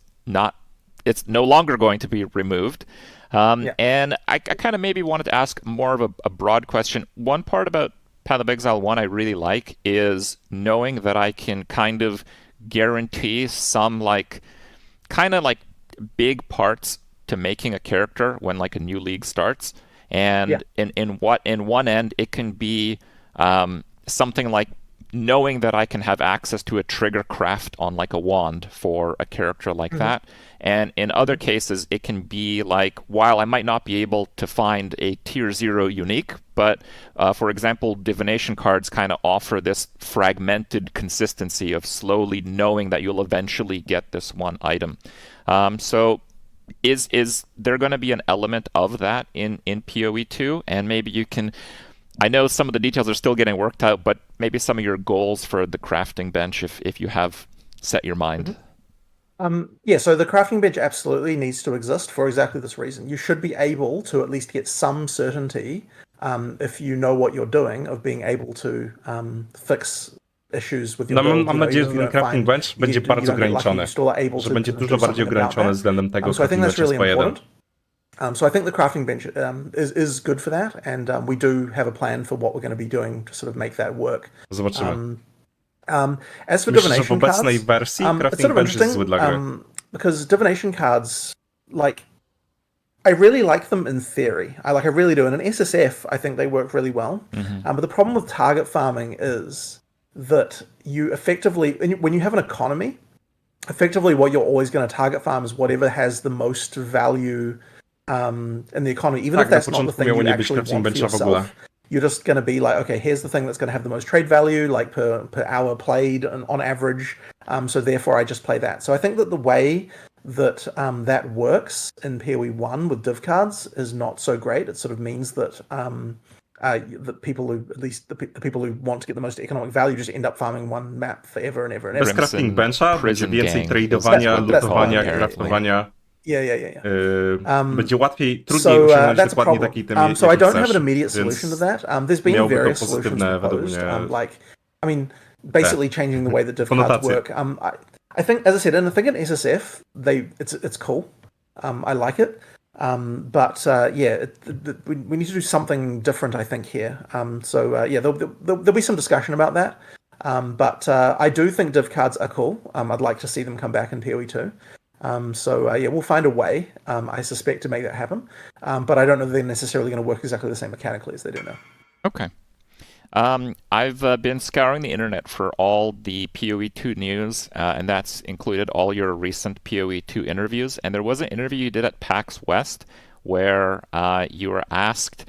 no longer going to be removed. And I kind of maybe wanted to ask more of a broad question. One part about Path of Exile 1 I really like is knowing that I can kind of guarantee some kind of big parts to making a character when like a new league starts. And in one end, it can be something like knowing that I can have access to a trigger craft on like a wand for a character like that. And in other cases, it can be like, while I might not be able to find a tier 0 unique, but for example, divination cards kind of offer this fragmented consistency of slowly knowing that you'll eventually get this one item. So is there going to be an element of that in PoE 2? And maybe you can, I know some of the details are still getting worked out, but maybe some of your goals for the crafting bench, if you have set your mind. So the crafting bench absolutely needs to exist for exactly this reason. You should be able to at least get some certainty, if you know what you're doing, of being able to fix issues with your build. Mam nadzieję, że ten crafting bench będzie bardzo ograniczony, że będzie dużo bardziej ograniczony względem tego, so I think that's really important. jeden. So I think the crafting bench is good for that, and we do have a plan for what we're going to be doing to sort of make that work. Zobaczymy. As for Myślę, divination że w obecnej cards, wersji it's crafting sort of bench jest interesting, zły dla gry. because divination cards, I really like them in theory. I really do. And in SSF, I think they work really well. But the problem with target farming is that you effectively, when you have an economy, effectively what you're always going to target farm is whatever has the most value in the economy, even if that's not the thing you actually want for yourself. You're just going to be like, okay, here's the thing that's going to have the most trade value, like per hour played on average. So therefore, I just play that. So I think that the way that that works in PoE 1 with div cards is not so great. It sort of means that the people who, at least the people who want to get the most economic value, just end up farming one map forever and ever and ever. Bez crafting bencha będzie więcej tradowania, lutowania, craftowania. Będzie łatwiej, trudniej osiągnąć dokładnie taki item. So I don't have an immediate solution to that. There's been various solutions proposed. Basically changing the way that div cards work. I think, as I said, and I think in SSF, it's cool. I like it. But we need to do something different, I think, here. There'll be some discussion about that. But I do think div cards are cool. I'd like to see them come back in PoE 2. We'll find a way, I suspect, to make that happen. But I don't know that they're necessarily going to work exactly the same mechanically as they do now. Okay. I've been scouring the internet for all the PoE2 news, and that's included all your recent PoE2 interviews. And there was an interview you did at PAX West where you were asked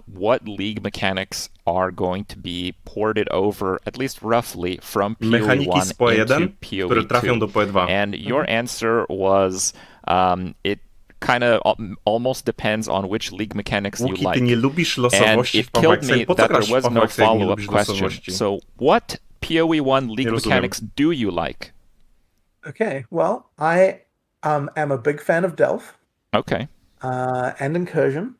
what league mechanics are going to be ported over, at least roughly, from Mechaniki PoE1 z PoE1, into które trafią do PoE2. PoE2. And your answer was it kind of almost depends on which league mechanics you Łuki, like. ty nie lubisz And losowości it w Path of killed Exile. me Po co that there grasz w was Path of no Exile, jak nie follow-up lubisz question. losowości? So what PoE1 league Nie rozumiem. mechanics do you like? Okay, well, I am a big fan of Delph Okay. and Incursion.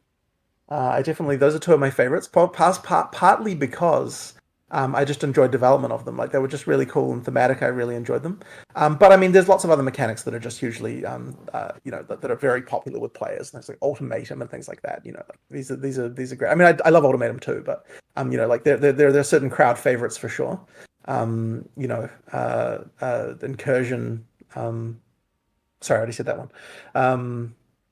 I definitely, those are two of my favorites, partly because I just enjoyed development of them. Like, they were just really cool and thematic. I really enjoyed them. But I mean, there's lots of other mechanics that are just hugely, that are very popular with players. There's like Ultimatum and things like that. Like, these are great. I mean, I love Ultimatum too, but like there are certain crowd favorites for sure. Incursion. Sorry, I already said that one.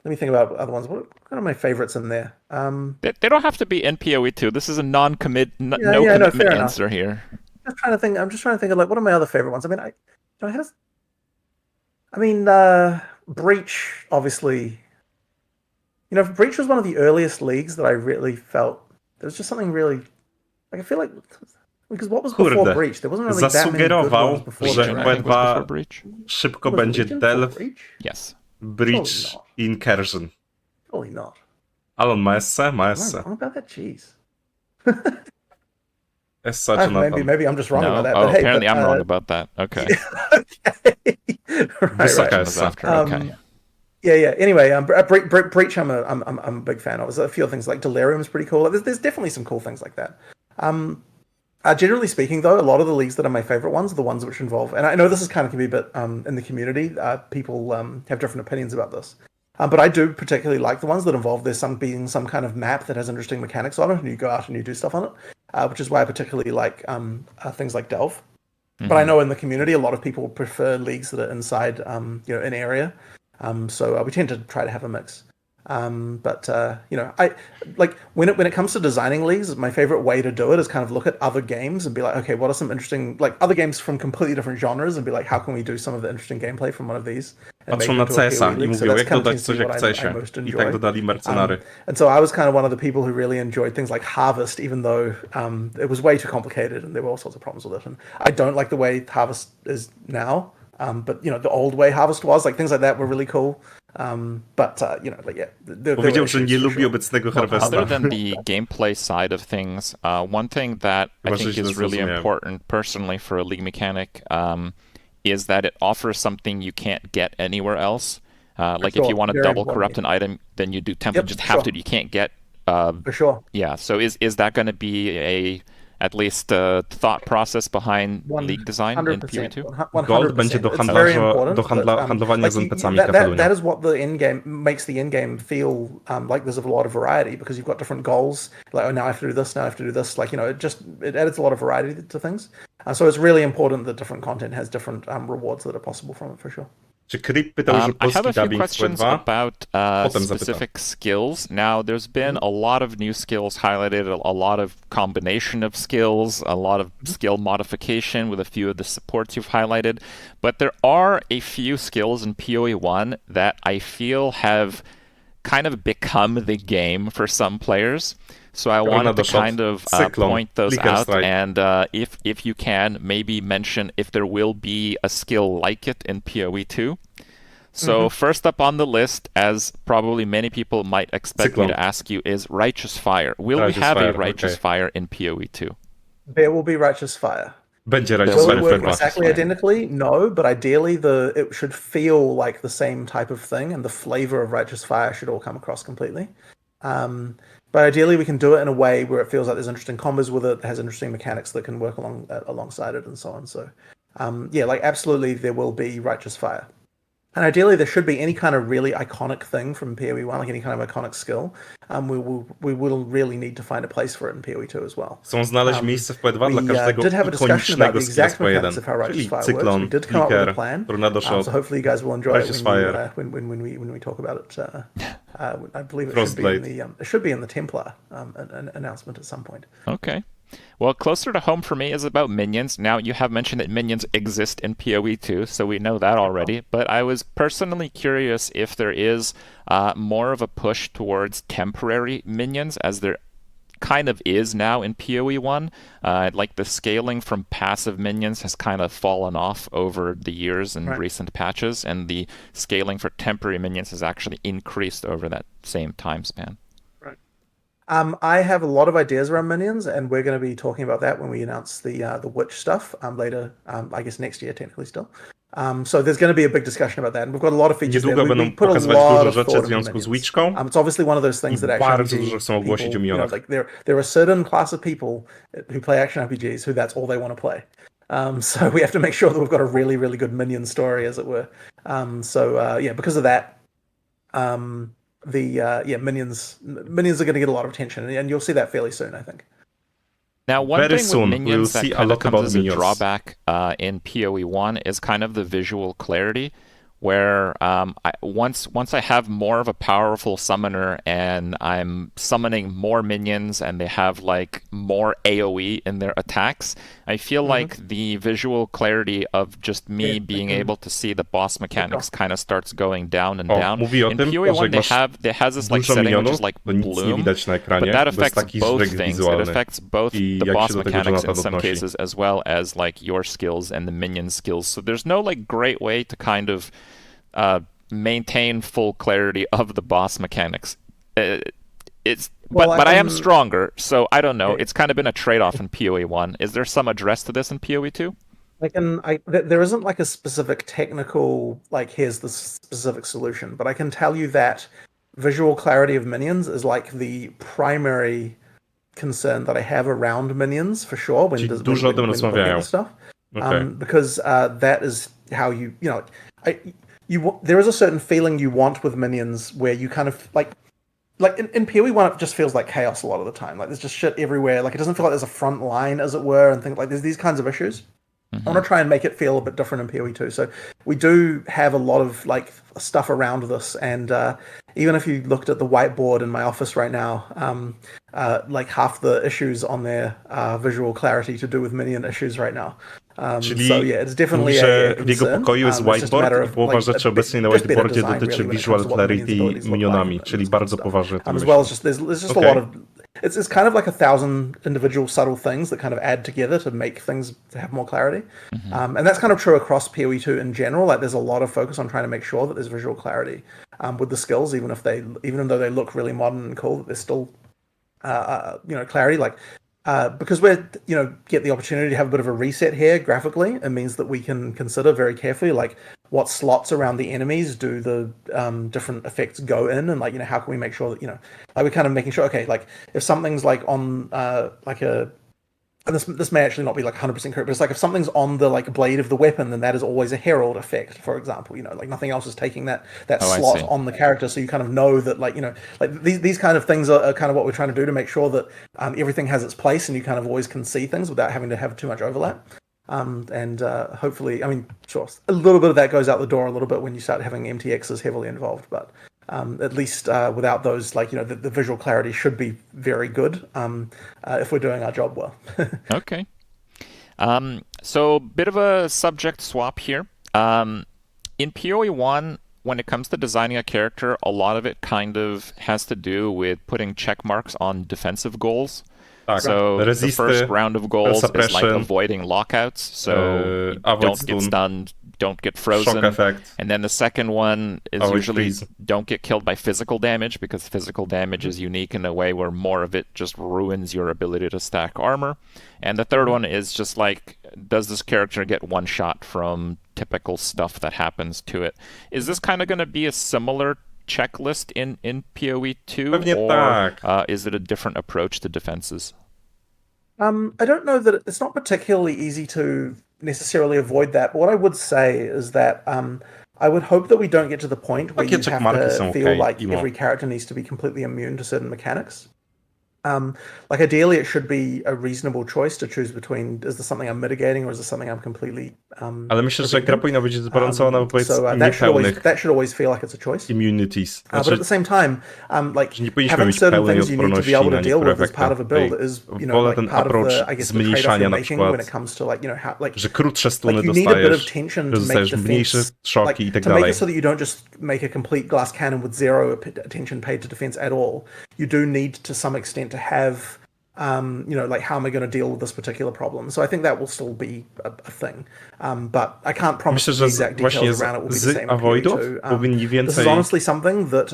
Let me think about other ones. What are my favorites in there? They don't have to be in PoE2. This is a non-commitment answer here. I'm just trying to think of like, what are my other favorite ones? I mean, Breach, obviously. Breach was one of the earliest leagues that I really felt there was just something really, like, I feel like, because what was before Breach? There wasn't really that many good ones before że Breach. Breach szybko będzie Delph, Yes. Breach i Incursion. Surely not. Ale on ma esse? Ma Am I esse. wrong about that? Jeez. Essa czy Nathan? Maybe I'm just wrong about that. Oh, But hey, apparently I'm wrong about that. Okay. Okay. Wysoka right. essa. Okay. Yeah. Anyway, Breach, I'm a big fan of. There's a few things like Delirium is pretty cool. There's definitely some cool things like that. Generally speaking, though, a lot of the leagues that are my favorite ones are the ones which involve, and I know this is kind of can be a bit in the community, people have different opinions about this. But I do particularly like the ones that involve being some kind of map that has interesting mechanics on it, and you go out and you do stuff on it, which is why I particularly like things like Delph. Mm-hmm. But I know in the community, a lot of people prefer leagues that are inside, an area. So we tend to try to have a mix. I like when it comes to designing leagues, my favorite way to do it is kind of look at other games and be like, okay, what are some interesting, like, other games from completely different genres, and be like, how can we do some of the interesting gameplay from one of these? Patrzą na CS-a i mówią, jak dodać coś jak w CS-ie. I tak dodali Mercenary. And so I was kind of one of the people who really enjoyed things like Harvest, even though it was way too complicated and there were all sorts of problems with it. And I don't like the way Harvest is now. But the old way Harvest was, like, things like that were really cool. Powiedział, że nie lubi obecnego Harvesta. Other than the gameplay side of things, one thing that I think is really important personally for a league mechanic is that it offers something you can't get anywhere else. Like, if you want to double corrupt an item, then you do template. Yep, just have to. You can't get. For sure. Yeah. So is that going to be at least thought process behind league design in PoE2? 100%. Gold będzie do handlowania z NPC-ami kafelunia. That is what the end game makes the end game feel like there's a lot of variety, because you've got different goals. Like, oh, now I have to do this, now I have to do this. Like, it adds a lot of variety to things. So it's really important that different content has different rewards that are possible from it, for sure. Czy Creep pytał, że I have polski a few dubbing questions about specific skills. Now, there's been a lot of new skills highlighted, a lot of combination of skills, a lot of skill modification with a few of the supports you've highlighted. But there are a few skills in PoE1 that I feel have kind of become the game for some players. So I wanted to kind of point those out, and if you can, maybe mention if there will be a skill like it in PoE2. So first up on the list, as probably many people might expect me to ask you, is Righteous Fire. Will we have a Righteous Fire in PoE2? There will be Righteous Fire. Będzie Righteous Fire. Will it work exactly identically? No, but ideally it should feel like the same type of thing, and the flavor of Righteous Fire should all come across completely. But ideally, we can do it in a way where it feels like there's interesting combos with it, has interesting mechanics that can work alongside it, and so on. So, absolutely, there will be Righteous Fire. And ideally, there should be any kind of really iconic thing from PoE1, like any kind of iconic skill. We will really need to find a place for it in PoE2 as well. Chcą znaleźć miejsce w PoE2 dla każdego ikonicznego skilla z PoE1. Czyli cyklon, flicker, tornado shot, so hopefully you guys will enjoy Righteous it Fire, when we talk about it. I believe it Frostblade. should be in the Templar announcement at some point. Okay. Well, closer to home for me is about minions. Now, you have mentioned that minions exist in PoE too, so we know that already. But I was personally curious if there is more of a push towards temporary minions, as there kind of is now in PoE 1. Like the scaling from passive minions has kind of fallen off over the years in recent patches, and the scaling for temporary minions has actually increased over that same time span. I have a lot of ideas around minions, and we're going to be talking about that when we announce the witch stuff later. I guess next year, technically still. So there's going to be a big discussion about that, and we've got a lot of features there. Niedługo będą We put a pokazywać lot dużo of rzeczy w thought into związku z minions. Witchką. It's obviously one of those things that actually Bardzo dużo chcą ogłosić o people, minionach. like there are certain class of people who play action RPGs who that's all they want to play. So we have to make sure that we've got a really, really good minion story, as it were. Because of that, minions are going to get a lot of attention, and you'll see that fairly soon, I think. Now, one Very thing soon, with minions we'll see that a kind of lot about comes as a minions. drawback in PoE 1 is kind of the visual clarity, where once I have more of a powerful summoner and I'm summoning more minions and they have like more AoE in their attacks, I feel like the visual clarity of just me being able to see the boss mechanics kind of starts going down and down. Mówi o In tym, PoE że 1 jak has this like dużo setting which minionów, is like to nic nie bloom, widać na ekranie, but that to jest affects taki both żrek things. It wizualny. affects both I the jak boss się do tego mechanics Jonathan in some odnosi. cases as well as like your skills and the minion skills. So there's no like great way to kind of maintain full clarity of the boss mechanics. But I am stronger, so I don't know. It's kind of been a trade-off in PoE 1. Is there some address to this in PoE 2? There isn't like a specific technical, like here's the specific solution, but I can tell you that visual clarity of minions is like the primary concern that I have around minions for sure. When dużo o tym rozmawiają. Stuff, because that is how there is a certain feeling you want with minions where you kind of like in PoE 1 it just feels like chaos a lot of the time. Like there's just shit everywhere. Like it doesn't feel like there's a front line, as it were, and things like there's these kinds of issues. I want to try and make it feel a bit different in PoE 2. So we do have a lot of like stuff around this, and even if you looked at the whiteboard in my office right now, like half the issues on there are visual clarity to do with minion issues right now. Czyli it's definitely że w jego pokoju jest whiteboard i połowa rzeczy obecnie na whiteboardzie dotyczy visual clarity minionami, czyli bardzo poważnie to as well as just there's just a lot of it's kind of like 1,000 individual subtle things that kind of add together to make things to have more clarity. And that's kind of true across PoE 2 in general. Like there's a lot of focus on trying to make sure that there's visual clarity with the skills, even though they look really modern and cool, that there's still clarity. Like because we're get the opportunity to have a bit of a reset here graphically, it means that we can consider very carefully like what slots around the enemies do the different effects go in, and like how can we make sure that like we're kind of making sure, okay, like if something's like on like a, and this may actually not be like 100% correct, but it's like if something's on the like blade of the weapon, then that is always a herald effect, for example. Like nothing else is taking that slot on the character, so you kind of know that like like these kind of things are kind of what we're trying to do to make sure that everything has its place, and you kind of always can see things without having to have too much overlap. Hopefully, I mean, sure, a little bit of that goes out the door a little bit when you start having MTXs heavily involved, but at least without those, like the visual clarity should be very good if we're doing our job well. Okay. So bit of a subject swap here. In PoE 1, when it comes to designing a character, a lot of it kind of has to do with putting check marks on defensive goals. So the first round of goals is like avoiding lockouts, so don't get stunned, don't get frozen. And then the second one is usually don't get killed by physical damage, because physical damage is unique in a way where more of it just ruins your ability to stack armor. And the third one is just like, does this character get one shot from typical stuff that happens to it? Is this kind of going to be a similar checklist in PoE 2, or is it a different approach to defenses? I don't know that it's not particularly easy to necessarily avoid that, but what I would say is that I would hope that we don't get to the point where you have to feel like every character needs to be completely immune to certain mechanics. Like ideally, it should be a reasonable choice to choose between, is this something I'm mitigating or is this something I'm completely Ale myślę, że gra powinna być zbalansowana wobec so niepełnych that should always feel like it's a choice. immunities. But at the same time, like że nie powinniśmy having mieć certain pełnej things you need to be odporności able na to deal niektóre with as part of a build efekty. is, you know, Wolę like ten part of approach the, I guess, the trade-off zmniejszania you're na making przykład, when it comes to like, you know, how, like, że krótsze stuny you need a bit of dostajesz, tension że to make dostajesz mniejsze defense, szoki i tak to make dalej. it so that you don't just make a complete glass cannon with zero attention paid to defense at all. You do need to some extent to have you know, like how am I going to deal with this particular problem? So I think that will still be a thing, but I can't promise Myślę, the że exact właśnie details around it will be the z same. avoidów powinni This więcej... is honestly something that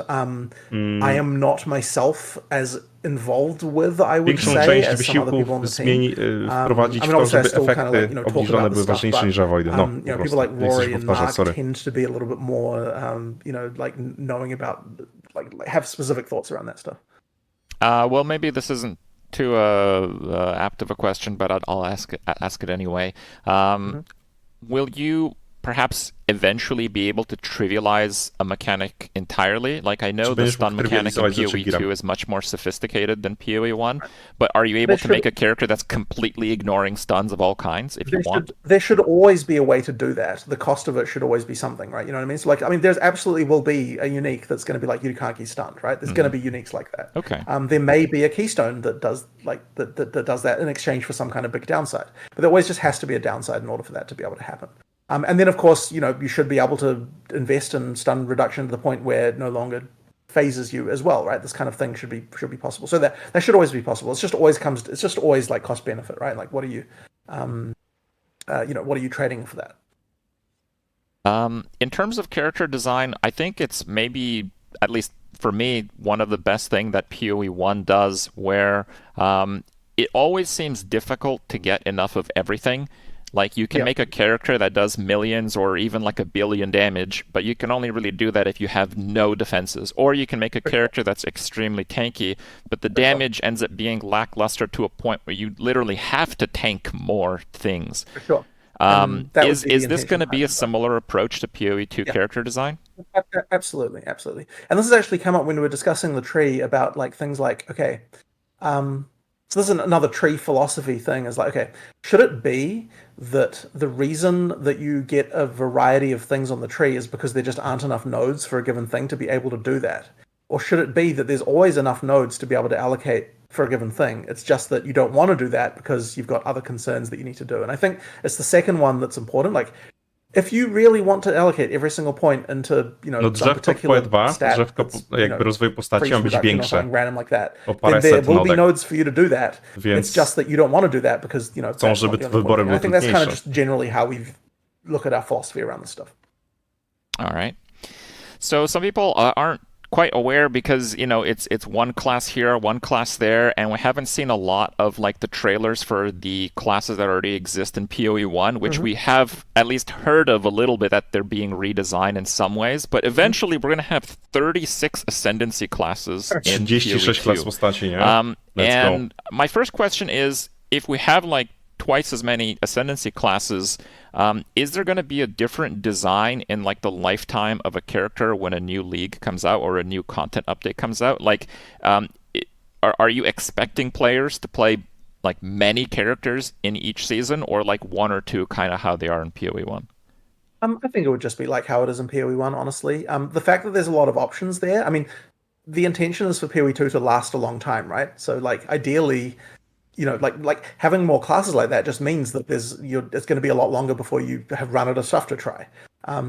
I am not myself as involved with, I would Większą say, część as some other people on wysiłków the team. wprowadzić I w mean, to, obviously I żeby still kind of efekty like, you know, talk obniżone about były this stuff, ważniejsze niż avoidy. No, you po know, prostu. people like Nie chcę Rory się and powtarzać, Mark sorry. tend to be a little bit more, you know, like knowing about, like have specific thoughts around that stuff. Well, maybe this isn't too apt of a question, but I'll ask it anyway. Will you perhaps eventually be able to trivialize a mechanic entirely? Like, I know the stun mechanic in PoE 2 is much more sophisticated than PoE 1, but are you able to make a character that's completely ignoring stuns of all kinds if you want? There should always be a way to do that. The cost of it should always be something, right? You know what I mean? So, like, I mean, there's absolutely will be a unique that's going to be like, you can't get stunned, right? There's going to be uniques like that. Okay. There may be a keystone that does like that does that in exchange for some kind of big downside, but there always just has to be a downside in order for that to be able to happen. And then, of course, you know, you should be able to invest in stun reduction to the point where it no longer phases you as well, right? This kind of thing should be possible. So that should always be possible. It's just always like cost benefit, right? Like, what are you, you know, what are you trading for that? In terms of character design, I think it's maybe, at least for me, one of the best thing that PoE 1 does, where it always seems difficult to get enough of everything. Like, you can make a character that does millions or even like 1 billion damage, but you can only really do that if you have no defenses. Or you can make a character that's extremely tanky, but the damage ends up being lackluster to a point where you literally have to tank more things. For sure. Is this going to be a similar approach to PoE 2 character design? Absolutely. And this has actually come up when we were discussing the tree about like things like, okay, so this is another tree philosophy thing, is like, okay, should it be that the reason that you get a variety of things on the tree is because there just aren't enough nodes for a given thing to be able to do that? Or should it be that there's always enough nodes to be able to allocate for a given thing? It's just that you don't want to do that because you've got other concerns that you need to do. And I think it's the second one that's important. Like, if you really want to allocate every single point into, you know, some particular stat, jakby rozwój postaci ma być większe. Random like that, o then paręset there will be nodek. nodes for you to do that. Więc it's just that you don't want to do that because, you know, chcą, żeby te wybory były I think that's kind of trudniejsze. just generally how we look at our philosophy around this stuff. All right. So some people aren't quite aware because, you know, it's one class here, one class there, and we haven't seen a lot of like the trailers for the classes that already exist in PoE 1, which we have at least heard of a little bit, that they're being redesigned in some ways. But eventually we're going to have 36 ascendancy classes in PoE 36 klas 2. postaci, nie? And my first question is, if we have like twice as many ascendancy classes, is there going to be a different design in like the lifetime of a character when a new league comes out or a new content update comes out? Like, are you expecting players to play like many characters in each season, or like one or two, kind of how they are in PoE 1? I think it would just be like how it is in PoE 1, honestly. The fact that there's a lot of options there, I mean, the intention is for PoE 2 to last a long time, right? So like ideally, you know, like having more classes like that just means that it's going to be a lot longer before you have run out of stuff to try.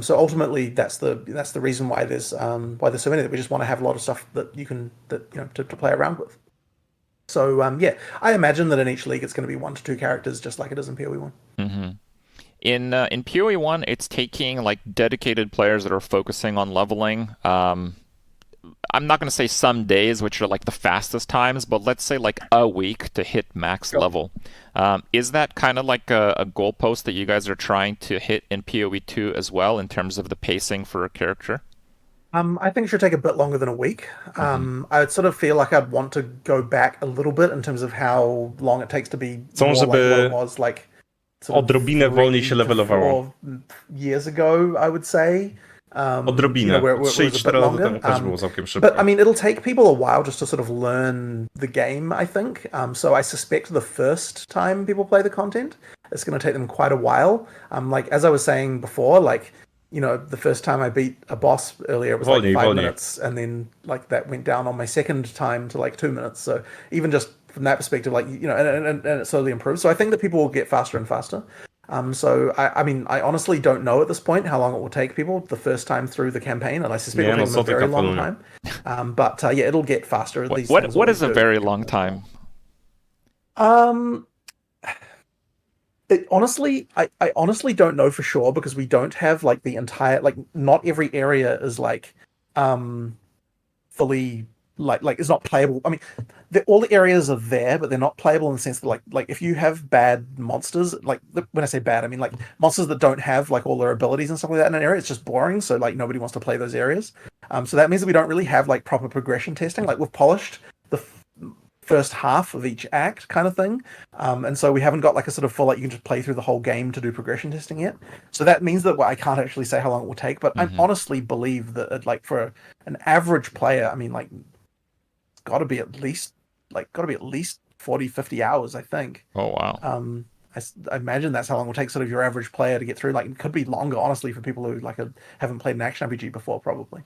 So ultimately, that's the reason why there's so many, that we just want to have a lot of stuff that you know to play around with. So yeah, I imagine that in each league it's going to be 1 to 2 characters, just like it is in PoE 1. Mm-hmm. In PoE 1, it's taking like dedicated players that are focusing on leveling. I'm not going to say some days, which are like the fastest times, but let's say like a week to hit max level. Is that kind of like a goalpost that you guys are trying to hit in PoE 2 as well, in terms of the pacing for a character? I think it should take a bit longer than a week. I would sort of feel like I'd want to go back a little bit in terms of how long it takes to be more like what it was like odrobinę wolniej się levelowało. 4 years ago, I would say. Odrobinę. Where it was a 3-4 bit lata longer. temu też było całkiem szybko. But I mean, it'll take people a while just to sort of learn the game, I think. So I suspect the first time people play the content, it's going to take them quite a while. Like as I was saying before, like the first time I beat a boss earlier, it was like 5 minutes, and then like that went down on my second time to like 2 minutes. So even just from that perspective, like and it slowly improves. So I think that people will get faster and faster. So I mean, I honestly don't know at this point how long it will take people the first time through the campaign, and I suspect it'll take them a very long time. But yeah, it'll get faster. What is a very long time? Honestly, I honestly don't know for sure, because we don't have like the entire, like not every area is like fully like it's not playable. I mean, all the areas are there, but they're not playable in the sense that like if you have bad monsters, like when I say bad, I mean like monsters that don't have like all their abilities and stuff like that in an area, it's just boring. So like nobody wants to play those areas. So that means that we don't really have like proper progression testing. Like we've polished the first half of each act kind of thing, and so we haven't got like a sort of full, like you can just play through the whole game to do progression testing yet. So that means that I can't actually say how long it will take, but I honestly believe that like for an average player, I mean like it's got to be at least 40-50 hours, I think. Oh wow. I imagine that's how long it will take sort of your average player to get through. Like it could be longer, honestly, for people who like haven't played an action RPG before, probably.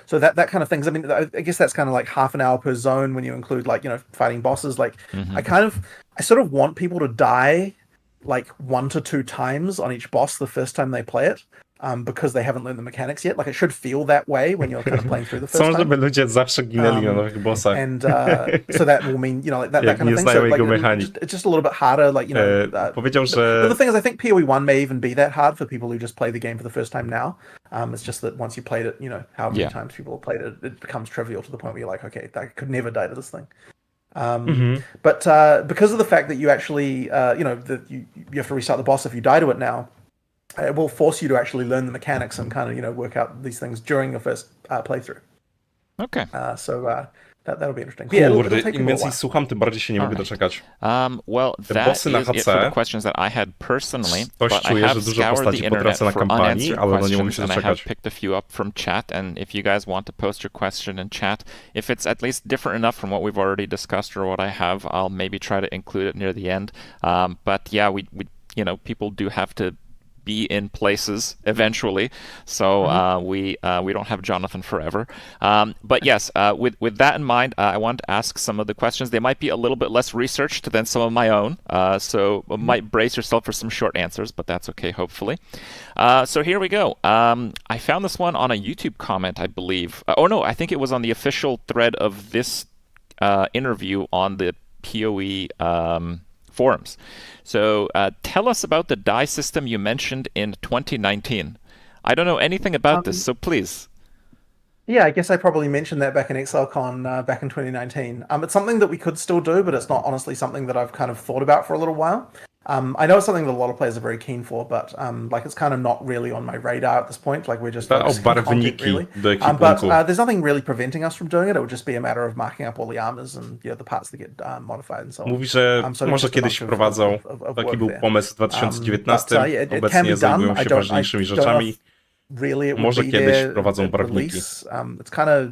So that kind of things. I mean, I guess that's kind of like half an hour per zone when you include like fighting bosses. Like I sort of want people to die like 1 to 2 times on each boss the first time they play it, because they haven't learned the mechanics yet. Like it should feel that way when you're kind of playing through the first time. Żeby ludzie zawsze ginęli na nowych bossach. And so that will mean like that kind of thing. So like it's just a little bit harder. Like powiedział, że the thing is, I think PoE1 may even be that hard for people who just play the game for the first time now. It's just that once you played it, how many times people have played it, it becomes trivial to the point where you're like, okay, I could never die to this thing. But because of the fact that you actually, that you have to restart the boss if you die to it now, it will force you to actually learn the mechanics and kind of, work out these things during your first playthrough. Okay. So that'll be interesting. Yeah, it'll take im więcej słucham, tym bardziej się nie mogę doczekać. Well, that is it for the questions that I had personally, but I have scoured the internet for unanswered questions, and I have picked a few up from chat, and if you guys want to post your question in chat, if it's at least different enough from what we've already discussed or what I have, I'll maybe try to include it near the end. But yeah, we people do have to be in places eventually, so we don't have Jonathan forever. But yes, with that in mind, I want to ask some of the questions. They might be a little bit less researched than some of my own, so might brace yourself for some short answers, but that's okay, hopefully. So here we go. I found this one on a YouTube comment, I believe. I think it was on the official thread of this interview on the PoE forums. So tell us about the die system you mentioned in 2019. I don't know anything about this, so please. Yeah, I guess I probably mentioned that back in ExileCon back in 2019. It's something that we could still do, but it's not honestly something that I've kind of thought about for a little while. I know it's something that a lot of players are very keen for, but like it's kind of not really on my radar at this point. Like we're just focusing on content, really. But there's nothing really preventing us from doing it. It would just be a matter of marking up all the armors and the parts that get modified and so on. Mówi, że może kiedyś wprowadzą. Taki był pomysł w 2019. Obecnie zajmują się ważniejszymi rzeczami. Może kiedyś wprowadzą barwniki. It's kind of,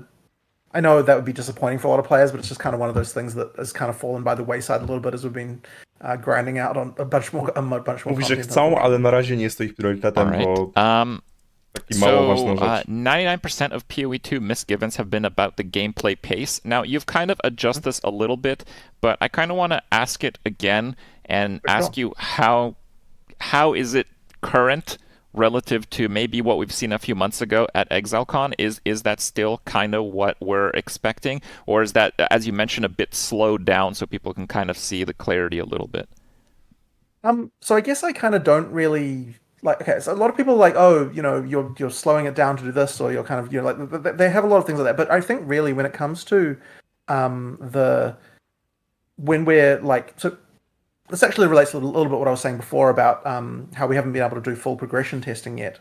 I know that would be disappointing for a lot of players, but it's just kind of one of those things that has kind of fallen by the wayside a little bit as we've been grinding out on a bunch more Mówi, że chcą, ale na razie nie jest to ich priorytetem, bo taki mało ważna rzecz. 99% of PoE2 misgivings have been about the gameplay pace. Now, you've kind of adjusted this a little bit, but I kind of want to ask it again and ask you how is it current relative to maybe what we've seen a few months ago at ExileCon? Is that still kind of what we're expecting? Or is that, as you mentioned, a bit slowed down so people can kind of see the clarity a little bit? So I guess I kind of don't really like, okay, so a lot of people are like, oh, you're slowing it down to do this, or you're kind of, like they have a lot of things like that. But I think really when it comes to when we're like, so this actually relates to a little bit what I was saying before about how we haven't been able to do full progression testing yet,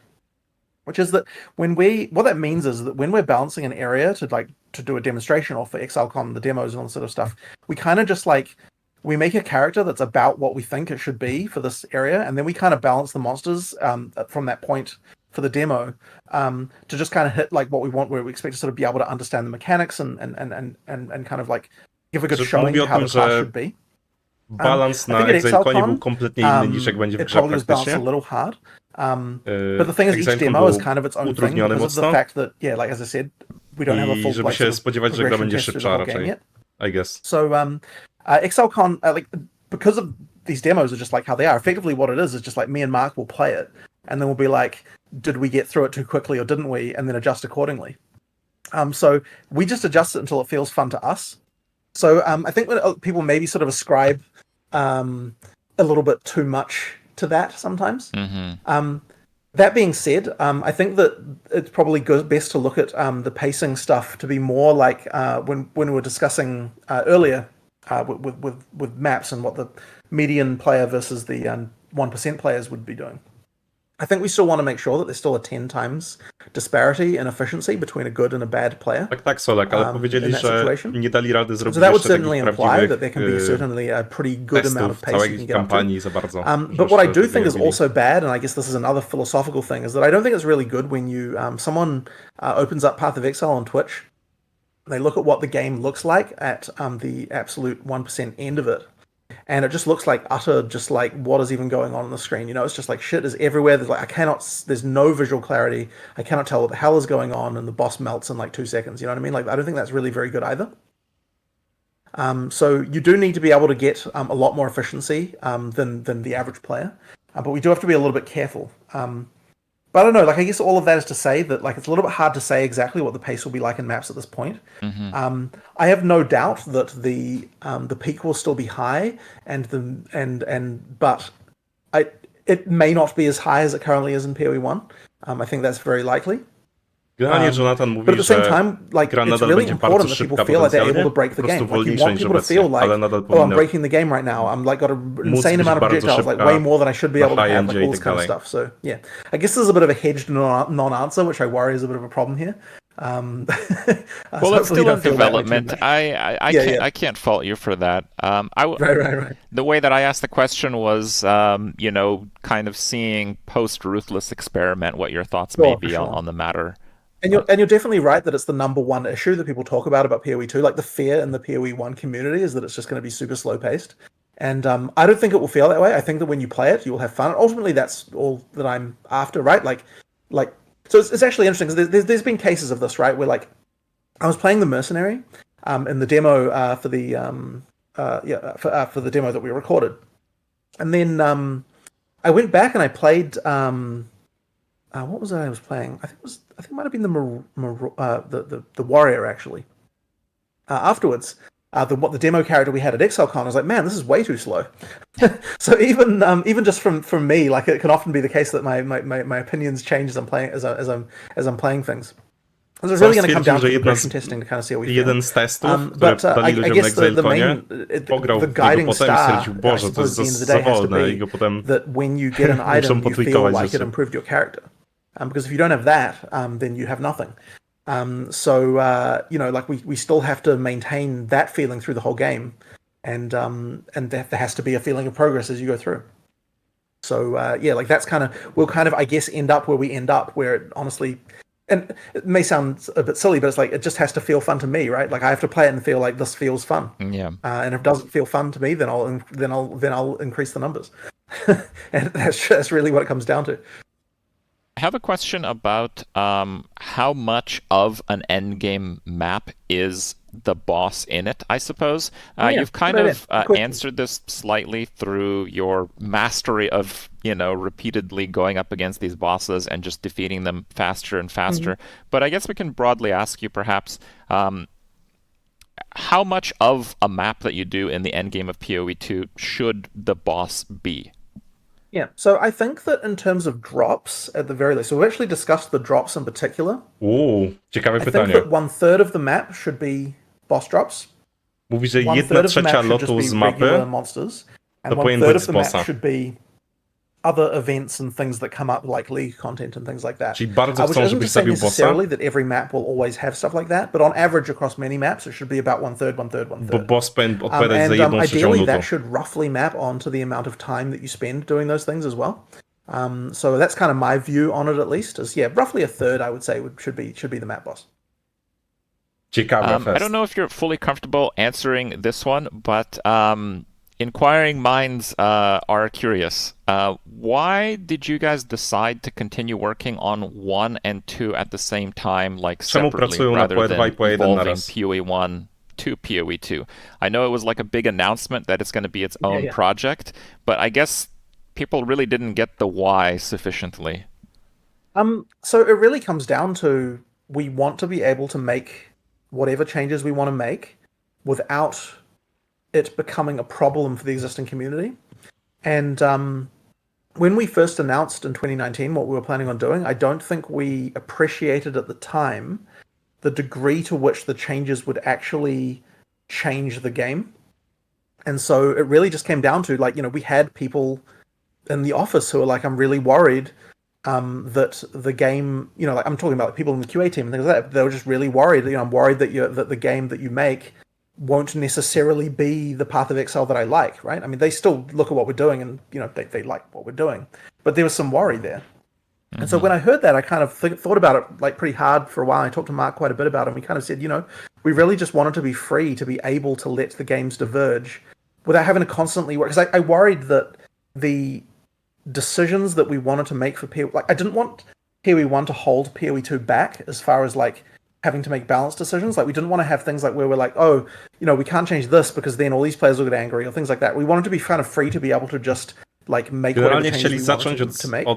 which is that what that means is that when we're balancing an area to do a demonstration or for ExileCon, the demos and all this sort of stuff, we kind of just we make a character that's about what we think it should be for this area, and then we kind of balance the monsters from that point for the demo, to just kind of hit like what we want, where we expect to sort of be able to understand the mechanics and kind of like give a good showing how the class should be. Balans na Exilecon był kompletnie inny niż jak będzie w grze probably was balanced a little hard. But the thing is, each demo is kind of its own thing because of the fact that, yeah, like as I said, we don't have a full żeby się spodziewać, że gra będzie szybsza raczej, I guess. So Exilecon, like, because of these demos are just like how they are, effectively what it is just like me and Mark will play it, and then we'll be like, did we get through it too quickly or didn't we, and then adjust accordingly. So we just adjust it until it feels fun to us. So I think when people maybe sort of ascribe a little bit too much to that sometimes. That being said, I think that it's probably best to look at the pacing stuff to be more like when we were discussing earlier with maps and what the median player versus the 1% players would be doing. I think we still want to make sure that there's still a 10 times disparity in efficiency between a good and a bad player. Tak, Solek, ale powiedzieli, że nie dali rady zrobić so that would certainly imply that there can be certainly a pretty good amount of pace you can get kampanii za bardzo. But what I do think is also bad, and I guess this is another philosophical thing, is that I don't think it's really good when you someone opens up Path of Exile on Twitch, they look at what the game looks like at the absolute 1% end of it, and it just looks like utter, just like what is even going on the screen. You know, it's just like shit is everywhere. There's like there's no visual clarity. I cannot tell what the hell is going on, and the boss melts in like 2 seconds. You know what I mean? Like I don't think that's really very good either. So you do need to be able to get a lot more efficiency than the average player, but we do have to be a little bit careful. But I don't know, like I guess all of that is to say that like it's a little bit hard to say exactly what the pace will be like in maps at this point. I have no doubt that the peak will still be high, but it may not be as high as it currently is in PoE1. I think that's very likely. Generalnie Jonathan mówi, but at the same time, like it's really important that people feel like they're able to break the game. Like you want people to feel like, oh, I'm breaking the game right now. I'm like got an insane amount of projectiles, like way more than I should be able to have, like all this kind of stuff. So yeah, I guess there's a bit of a hedged non-answer, which I worry is a bit of a problem here. Well, it's still in development. I can't fault you for that. Right. The way that I asked the question was, kind of seeing post-Ruthless Experiment what your thoughts may be on the matter. And you're definitely right that it's the number one issue that people talk about PoE2. Like the fear in the PoE1 community is that it's just going to be super slow paced. And I don't think it will feel that way. I think that when you play it, you will have fun. Ultimately, that's all that I'm after, right? Like, so it's actually interesting because there's been cases of this, right? Where like I was playing the Mercenary in the demo for the demo that we recorded, and then I went back and I played. What was it I was playing? I think it might have been the Warrior actually. Afterwards, the demo character we had at Exilecon, I was like, man, this is way too slow. So even just from me, like it can often be the case that my opinions change as I'm playing as I'm playing things. So it's really going to come down to regression testing to kind of see how we feel. Jeden z testów, but dali ludziom na Exileconie, the guiding potem star, stwierdził, Boże, to jest za wolne i go potem that when you get an item, you feel like it improved your character. Because if you don't have that, then you have nothing. So like we still have to maintain that feeling through the whole game, and there has to be a feeling of progress as you go through. So like that's we'll kind of I guess end up where we end up, where it honestly, and it may sound a bit silly, but it's like it just has to feel fun to me, right? Like I have to play it and feel like this feels fun. Yeah. And if it doesn't feel fun to me, then I'll increase the numbers, and that's really what it comes down to. I have a question about how much of an endgame map is the boss in it, I suppose. You've kind of answered this slightly through your mastery of, repeatedly going up against these bosses and just defeating them faster and faster. But I guess we can broadly ask you perhaps, how much of a map that you do in the endgame of PoE2 should the boss be? Yeah, so I think that in terms of drops, at the very least, so we've actually discussed the drops in particular. Ciekawe pytanie. I think that 1/3 of the map should be boss drops. Mówi, że 1/3 lotu z mapy monsters, to and powinien 1/3 być of z the map bossa. should be other events and things that come up, like League content and things like that. Czyli bardzo Which chcą, isn't żebyś to say zabił bossa. necessarily that every map will always have stuff like that, but on average across many maps it should be about 1/3, 1/3, 1/3. Bo boss powinien odpowiadać za 1/3 ideally lutu. that should roughly map onto the amount of time that you spend doing those things as well. So that's kind of my view on it, at least. Is roughly a third, I would say, should be the map boss. Ciekawe I don't know if you're fully comfortable answering this one, but inquiring minds are curious. Why did you guys decide to continue working on 1 and 2 at the same time, like Czemu separately, pracują na rather PoE2 than i PoE1 evolving naraz? PoE 1 to PoE 2? I know it was like a big announcement that it's going to be its own project, but I guess people really didn't get the why sufficiently. So it really comes down to, we want to be able to make whatever changes we want to make without it becoming a problem for the existing community. And when we first announced in 2019 what we were planning on doing, I don't think we appreciated at the time the degree to which the changes would actually change the game. And so it really just came down to, like, we had people in the office who were like, I'm really worried that the game, like, I'm talking about people in the QA team and things like that. They were just really worried. I'm worried that the game that you make won't necessarily be the Path of Exile that I like, right? I mean, they still look at what we're doing and they like what we're doing, but there was some worry there. Mm-hmm. And so when I heard that, I kind of thought about it like pretty hard for a while. I talked to Mark quite a bit about it, and we kind of said, we really just wanted to be free to be able to let the games diverge without having to constantly work. Because I worried that the decisions that we wanted to make for PoE, like, I didn't want PoE 1 to hold PoE 2 back as far as like having to make balanced decisions. Like, we didn't want to have things like where we're like, oh, we can't change this because then all these players will get angry, or things like that. We wanted to be kind of free to be able to just like make whatever changes we wanted to make.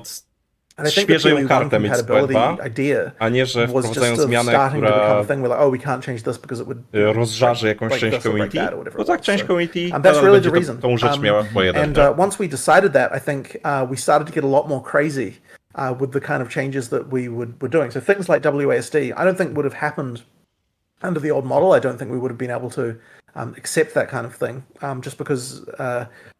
And I think the PoE 1 compatibility idea a nie, że was just wprowadzają zmianę, starting to become a która thing. We're like, oh, we can't change this because it would rozżarzy jakąś część community. Bo tak, część community that's really the reason. Tą rzecz miała w PoE1. And once we decided that, I think we started to get a lot more crazy with the kind of changes that we were doing. So things like WASD, I don't think would have happened under the old model. I don't think we would have been able to accept that kind of thing, just because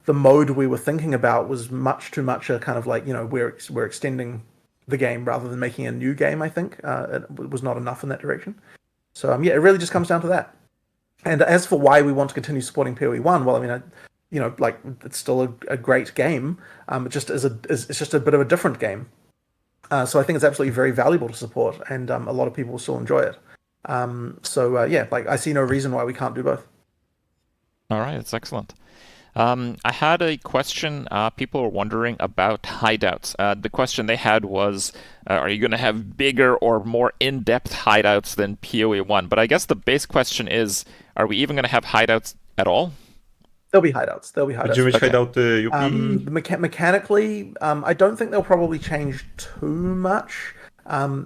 the mode we were thinking about was much too much a kind of like, we're extending the game rather than making a new game. I think it was not enough in that direction. So it really just comes down to that. And as for why we want to continue supporting PoE1, well, I mean, like, it's still a great game. It just it's just a bit of a different game. So I think it's absolutely very valuable to support, and a lot of people will still enjoy it. Like, I see no reason why we can't do both. All right, that's excellent. I had a question. People were wondering about hideouts. The question they had was, are you going to have bigger or more in-depth hideouts than PoE 1? But I guess the base question is, are we even going to have hideouts at all? There'll be hideouts. Będziemy mieć hideouty UP? Mechanically, I don't think they'll probably change too much.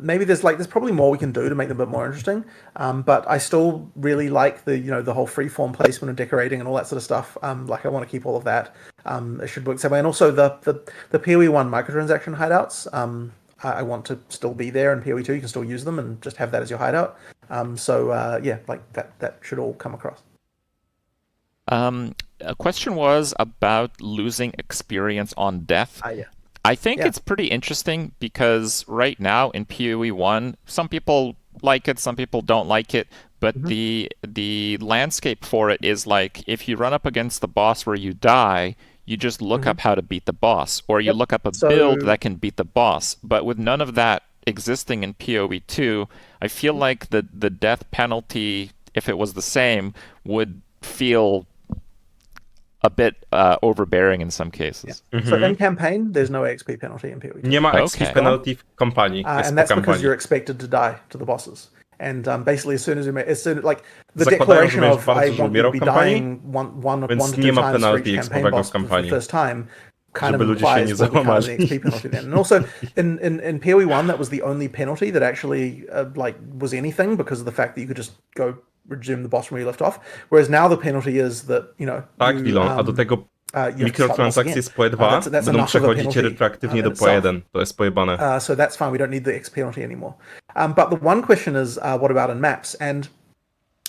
Maybe there's probably more we can do to make them a bit more interesting. But I still really like the whole freeform placement and decorating and all that sort of stuff. Like, I want to keep all of that. It should work the same way. And also the PoE 1 microtransaction hideouts, I want to still be there. In PoE 2, you can still use them and just have that as your hideout. Like that should all come across. A question was about losing experience on death. I think it's pretty interesting because right now in PoE 1, some people like it, some people don't like it, but the landscape for it is like, if you run up against the boss where you die, you just look up how to beat the boss, or you look up a build that can beat the boss. But with none of that existing in PoE 2, I feel like the death penalty, if it was the same, would feel a bit overbearing in some cases. So in campaign, there's no XP penalty in PoE 2. Nie ma XP penalty w kampanii. And that's because you're expected to die to the bosses. And basically, as soon like the declaration of I want you to be dying one to two times for each campaign boss for the first time, kind of implies what becomes an XP penalty then. And also in PoE 1, that was the only penalty that actually was anything, because of the fact that you could just go resume the boss from where you left off. Whereas now the penalty is that, Tak, Wilon, a do tego mikrotransakcje z PoE2 będą przechodzić retroaktywnie do PoE1. To jest pojebane. So that's fine. We don't need the X penalty anymore. But the one question is, what about in maps? And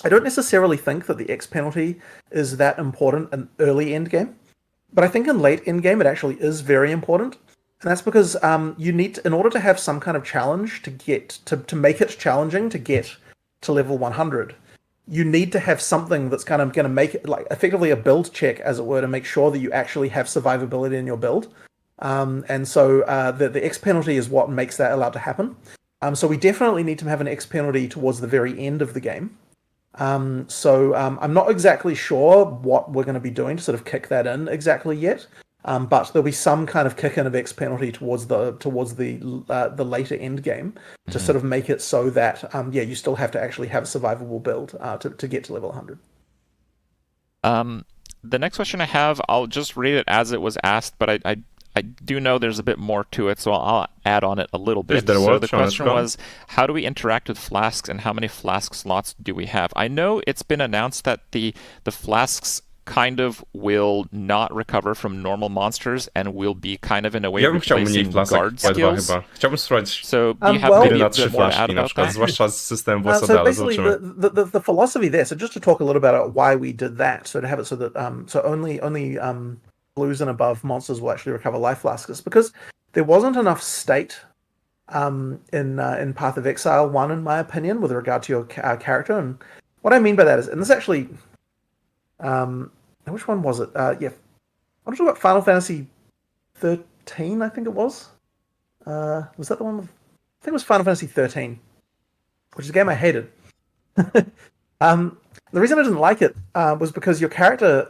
I don't necessarily think that the X penalty is that important in early endgame. But I think in late endgame, it actually is very important. And that's because you need, in order to have some kind of challenge to make it challenging to get to level 100, you need to have something that's kind of going to make it like effectively a build check, as it were, to make sure that you actually have survivability in your build. And so the X penalty is what makes that allowed to happen. So we definitely need to have an X penalty towards the very end of the game. So I'm not exactly sure what we're going to be doing to sort of kick that in exactly yet. But there'll be some kind of kick in of X penalty towards the later end game to sort of make it so that you still have to actually have a survivable build to get to level 100. The next question I have, I'll just read it as it was asked, but I do know there's a bit more to it, so I'll add on it a little bit. So the question was, how do we interact with flasks, and how many flask slots do we have? I know it's been announced that the flasks kind of will not recover from normal monsters and will be kind of in a way replacing guard skills. Chciałbym sprawdzić. So do you have maybe a bit more to add na about przykład, that? zwłaszcza z systemem WSD, So ale basically, zobaczymy. the philosophy there. So just to talk a little bit about why we did that. So to have it so that only blues and above monsters will actually recover life flasks, because there wasn't enough state in Path of Exile 1, in my opinion, with regard to your character. And what I mean by that is, and this actually, which one was it? I'm talking about Final Fantasy 13, I think it was. Was that the one? I think it was Final Fantasy 13, which is a game I hated. The reason I didn't like it was because your character,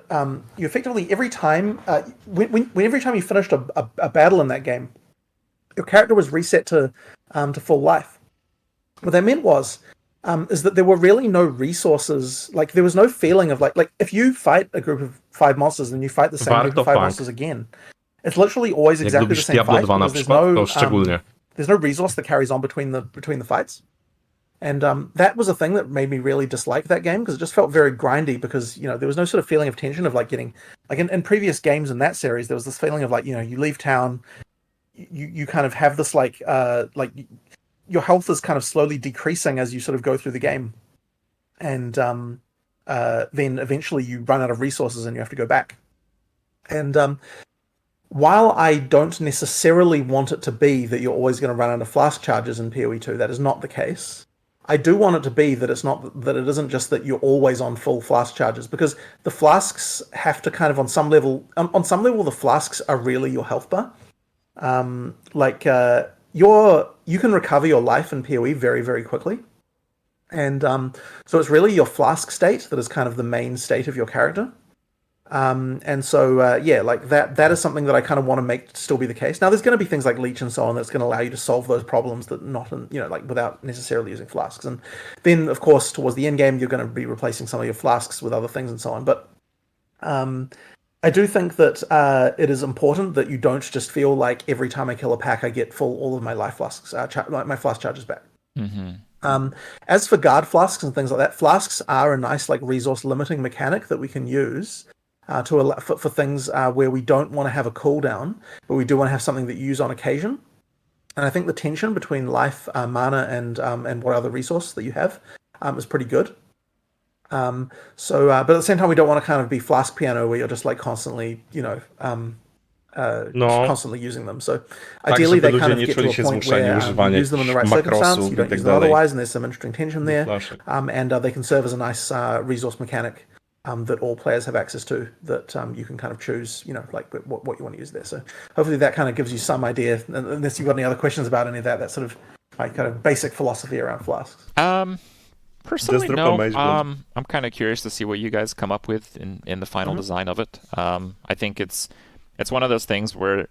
you effectively every time, every time you finished a battle in that game, your character was reset to full life. What that meant was, is that there were really no resources. Like there was no feeling of like if you fight a group of 5 monsters and you fight the same group of 5 monsters again, it's literally always exactly the same fight. There's no resource that carries on between the fights. And that was a thing that made me really dislike that game, because it just felt very grindy, because there was no sort of feeling of tension of like getting, like in previous games in that series, there was this feeling of like, you leave town, you kind of have this like your health is kind of slowly decreasing as you sort of go through the game, and then eventually you run out of resources and you have to go back. And while I don't necessarily want it to be that you're always going to run out of flask charges in PoE 2, that is not the case. I do want it to be that it isn't just that you're always on full flask charges, because the flasks have to kind of on some level the flasks are really your health bar. You can recover your life in PoE very, very quickly. And so it's really your flask state that is kind of the main state of your character. And so like that is something that I kind of want to make still be the case. Now there's going to be things like leech and so on that's going to allow you to solve those problems that not in, like without necessarily using flasks. And then of course towards the end game you're going to be replacing some of your flasks with other things and so on. But I do think that it is important that you don't just feel like every time I kill a pack I get all of my life flasks, my flask charges back. Mm-hmm. As for guard flasks and things like that, flasks are a nice like resource limiting mechanic that we can use to allow for things where we don't want to have a cooldown, but we do want to have something that you use on occasion. And I think the tension between life, mana, and what other resource that you have is pretty good. But at the same time, we don't want to kind of be flask piano where you're just like constantly, constantly using them. So ideally, they kind of get to a point where you use them in the right circumstance, you don't use them otherwise, and there's some interesting tension there. And they can serve as a nice resource mechanic that all players have access to, that you can kind of choose, like what you want to use there. So hopefully that kind of gives you some idea, unless you've got any other questions about any of that sort of like kind of basic philosophy around flasks. Personally, no. I'm kind of curious to see what you guys come up with in the final design of it. I think it's one of those things where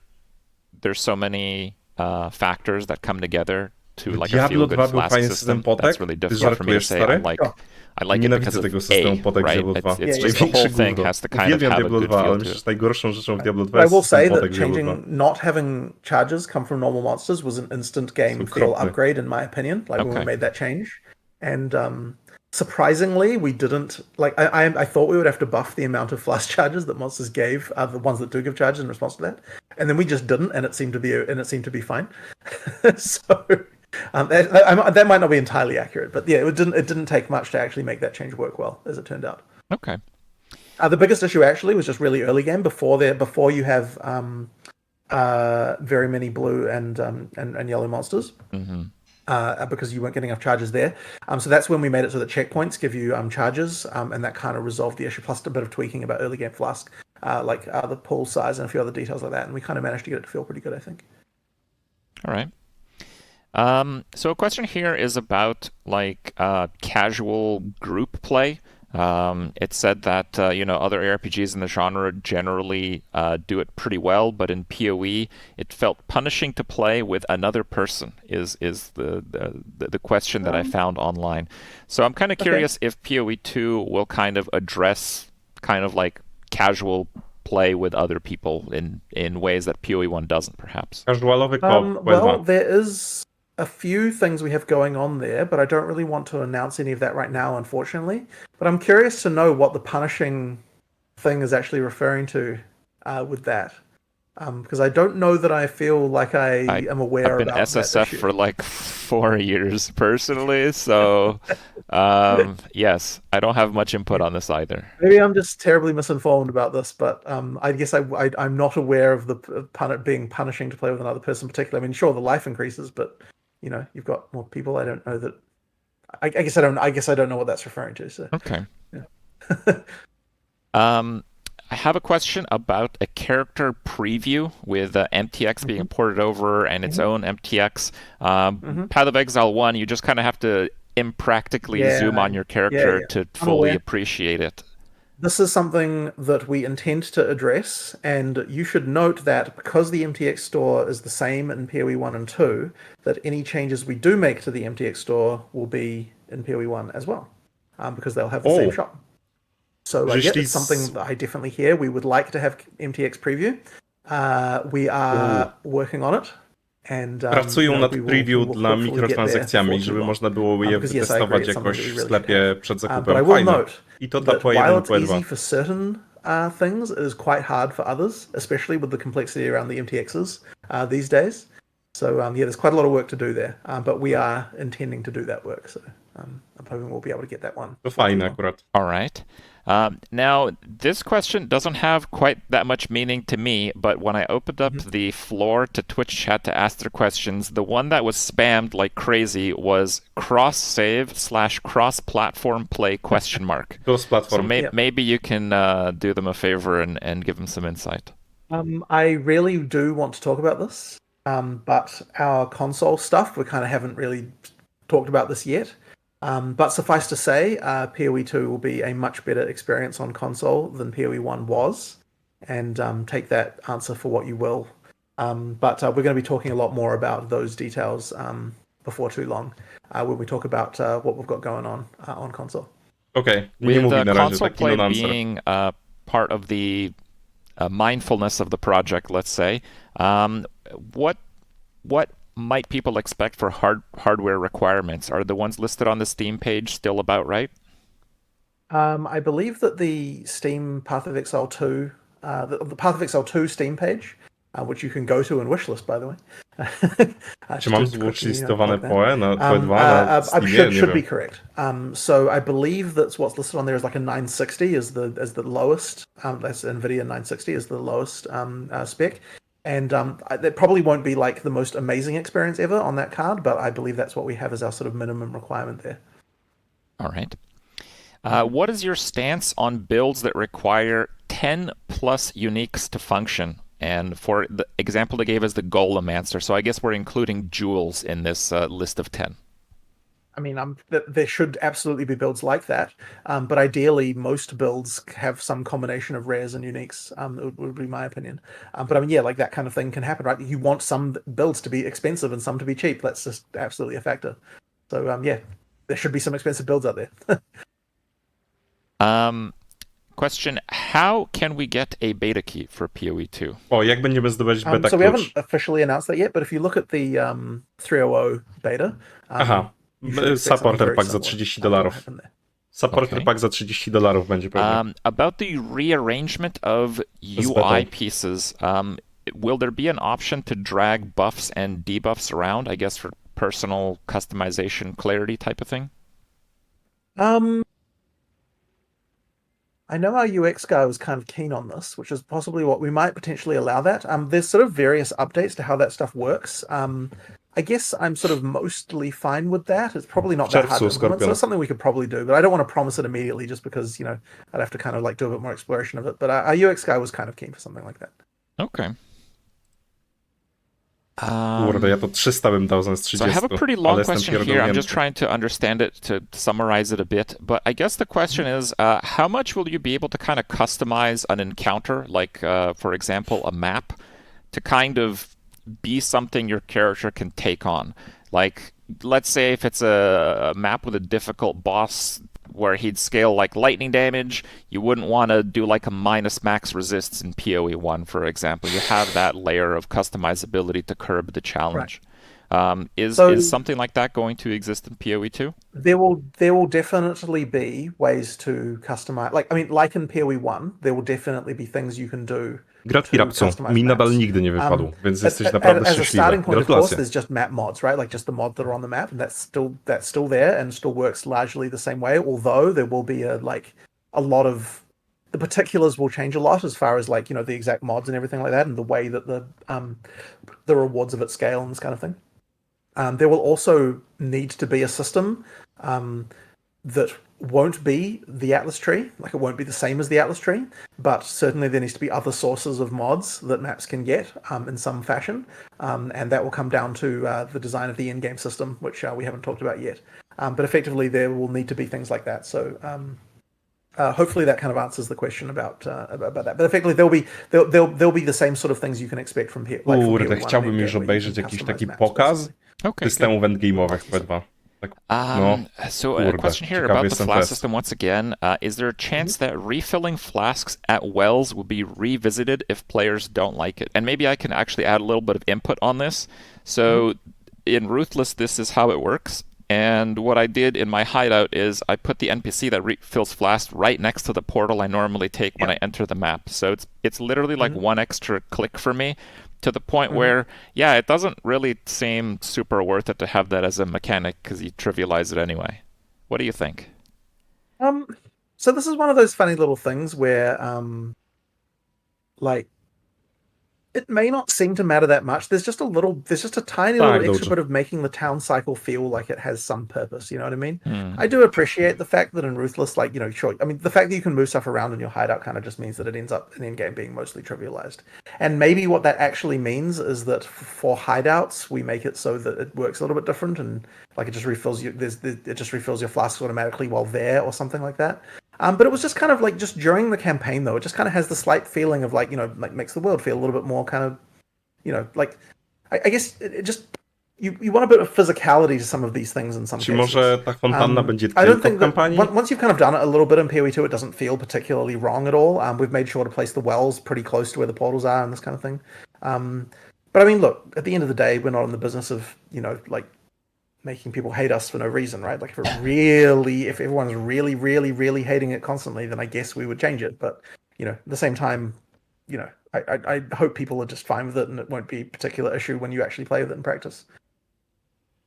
there's so many factors that come together to like a feel-good flask system. That's really difficult for me to say. I like it because of right? It's just the whole thing has to kind of have a good feel to it. I will say that not having charges come from normal monsters was an instant game feel upgrade, in my opinion. Like when we made that change. And surprisingly, we didn't I thought we would have to buff the amount of flask charges that monsters gave, the ones that do give charges in response to that, and then we just didn't, and it seemed to be fine. So that might not be entirely accurate, but yeah, it didn't take much to actually make that change work well, as it turned out. Okay. The biggest issue actually was just really early game before you have very many blue and yellow monsters. Mm-hmm. Because you weren't getting enough charges there. So that's when we made it so that checkpoints give you charges, and that kind of resolved the issue, plus a bit of tweaking about early game flask. the pool size and a few other details like that, and we kind of managed to get it to feel pretty good, I think. All right. So a question here is about casual group play. It said that other ARPGs in the genre generally do it pretty well, but in PoE it felt punishing to play with another person. Is the question that I found online. So I'm kind of curious if PoE 2 will kind of address kind of like casual play with other people in ways that PoE 1 doesn't, perhaps. Casualowy co-op. Well, there is a few things we have going on there, but I don't really want to announce any of that right now, unfortunately. But I'm curious to know what the punishing thing is actually referring to with that. Because I don't know that I feel like I am aware I've been about SSF that issue. for like 4 years personally, so yes, I don't have much input on this either. Maybe I'm just terribly misinformed about this, but I guess I'm not aware of the being punishing to play with another person particularly. I mean, sure, the life increases, but you've got more people. I don't know that. I guess I don't know what that's referring to. So Okay. Yeah. I have a question about a character preview with MTX being ported over and its own MTX. Path of Exile 1, you just kind of have to impractically zoom on your character to fully appreciate it. This is something that we intend to address, and you should note that because the MTX store is the same in PoE 1 and 2, that any changes we do make to the MTX store will be in PoE 1 as well, because they'll have the same shop. So it's something that I definitely hear. We would like to have MTX preview. We are working on it. And, Pracują nad preview dla mikrotransakcjami, żeby można było je wytestować jakoś w sklepie przed zakupem. Fajne. I to dla while it's easy for certain things, it is quite hard for others, especially with the complexity around the MTXs these days. So there's quite a lot of work to do there, but we are intending to do that work. So I'm hoping we'll be able to get that one. To fajne akurat. All right. Now, this question doesn't have quite that much meaning to me, but when I opened up the floor to Twitch chat to ask their questions, the one that was spammed like crazy was cross-save/cross-platform play ? Cross-platform. So maybe you can do them a favor and give them some insight. I really do want to talk about this, but our console stuff, we kind of haven't really talked about this yet. But suffice to say, PoE 2 will be a much better experience on console than PoE 1 was, and take that answer for what you will. But we're going to be talking a lot more about those details before too long, when we talk about what we've got going on console. Okay. With the console play being part of the mindfulness of the project, let's say, what might people expect for hardware requirements? Are the ones listed on the Steam page still about right? I believe that the Steam Path of Exile 2, the Path of Exile 2 Steam page, which you can go to and wishlist, by the way. Czy mam wishlistowane PoE na PoE 2 na Steamie? Should be correct. So I believe that's what's listed on there is like a 960 as the lowest. That's NVIDIA 960 is the lowest spec. And that probably won't be like the most amazing experience ever on that card, but I believe that's what we have as our sort of minimum requirement there. All right. What is your stance on builds that require 10 plus uniques to function? And for the example they gave us the Golemancer, so I guess we're including jewels in this list of 10. I mean, there should absolutely be builds like that, but ideally most builds have some combination of rares and uniques. It would be my opinion. But I mean, like that kind of thing can happen, right? You want some builds to be expensive and some to be cheap. That's just absolutely a factor. So there should be some expensive builds out there. Question: how can we get a beta key for PoE 2? O, jak będziemy zdobywać beta So we klucz? haven't officially announced that yet, but if you look at the 3.0 beta, supporter pack za $30. Supporter pack za $30 będzie pewnie. About the rearrangement of UI pieces, will there be an option to drag buffs and debuffs around, I guess for personal customization, clarity type of thing? I know our UX guy was kind of keen on this, which is possibly what we might potentially allow that. There's sort of various updates to how that stuff works. I guess I'm sort of mostly fine with that. It's probably not W that hard to czerwcu implement, so Skorpion. it's something we could probably do, but I don't want to promise it immediately just because, I'd have to kind of like do a bit more exploration of it. But our UX guy was kind of keen for something like that. Okay. Kurde, ja to 300 bym dał zamiast So I 30, have a pretty long ale jestem question here. I'm pierdolnięty. just trying to understand it, to summarize it a bit. But I guess the question is, how much will you be able to kind of customize an encounter, like, for example, a map, to kind of be something your character can take on? Like, let's say if it's a map with a difficult boss where he'd scale like lightning damage, you wouldn't want to do like a minus max resists in PoE 1, for example. You have that layer of customizability to curb the challenge. Is something like that going to exist in PoE 2? There will definitely be ways to customize. Like in PoE 1, there will definitely be things you can do. Gratki Rapcu, mi nadal nigdy nie wypadł, więc jesteś naprawdę As a szczęśliwy. starting point, of course, Gratulacje. there's just map mods, right? Like just the mods that are on the map, and that's still there and still works largely the same way. Although there will be a lot of the particulars will change a lot as far as like the exact mods and everything like that, and the way that the rewards of it scale and this kind of thing. There will also need to be a system that won't be the Atlas tree, like it won't be the same as the Atlas tree, but certainly there needs to be other sources of mods that maps can get in some fashion, and that will come down to the design of the in-game system, which we haven't talked about yet. But effectively, there will need to be things like that. So hopefully that kind of answers the question about that. But effectively, there'll be the same sort of things you can expect from here. Kurde, chciałbym już obejrzeć jakiś taki pokaz systemów endgame'owych P2. So a question here about the flask system once again. Is there a chance that refilling flasks at wells will be revisited if players don't like it? And maybe I can actually add a little bit of input on this. So in Ruthless, this is how it works. And what I did in my hideout is I put the NPC that refills flasks right next to the portal I normally take when I enter the map. So it's literally like one extra click for me, to the point where, it doesn't really seem super worth it to have that as a mechanic because you trivialize it anyway. What do you think? So this is one of those funny little things where, it may not seem to matter that much. There's just a tiny little extra bit of making the town cycle feel like it has some purpose. You know what I mean? I do appreciate the fact that in Ruthless, sure, I mean, the fact that you can move stuff around in your hideout kind of just means that it ends up in in-game being mostly trivialized. And maybe what that actually means is that for hideouts, we make it so that it works a little bit different, and like it just refills your flasks automatically while there or something like that. But it was just kind of like just during the campaign, though, it just kind of has the slight feeling of like makes the world feel a little bit more kind of, I guess it just you want a bit of physicality to some of these things in some Czy cases. może ta fontanna będzie I don't tylko think w kampanii? once you've kind of done it a little bit in PoE 2, it doesn't feel particularly wrong at all. We've made sure to place the wells pretty close to where the portals are and this kind of thing. But I mean, look, at the end of the day, we're not in the business of making people hate us for no reason, right? Like if everyone's really, really, really hating it constantly, then I guess we would change it. But at the same time, I hope people are just fine with it, and it won't be a particular issue when you actually play with it in practice.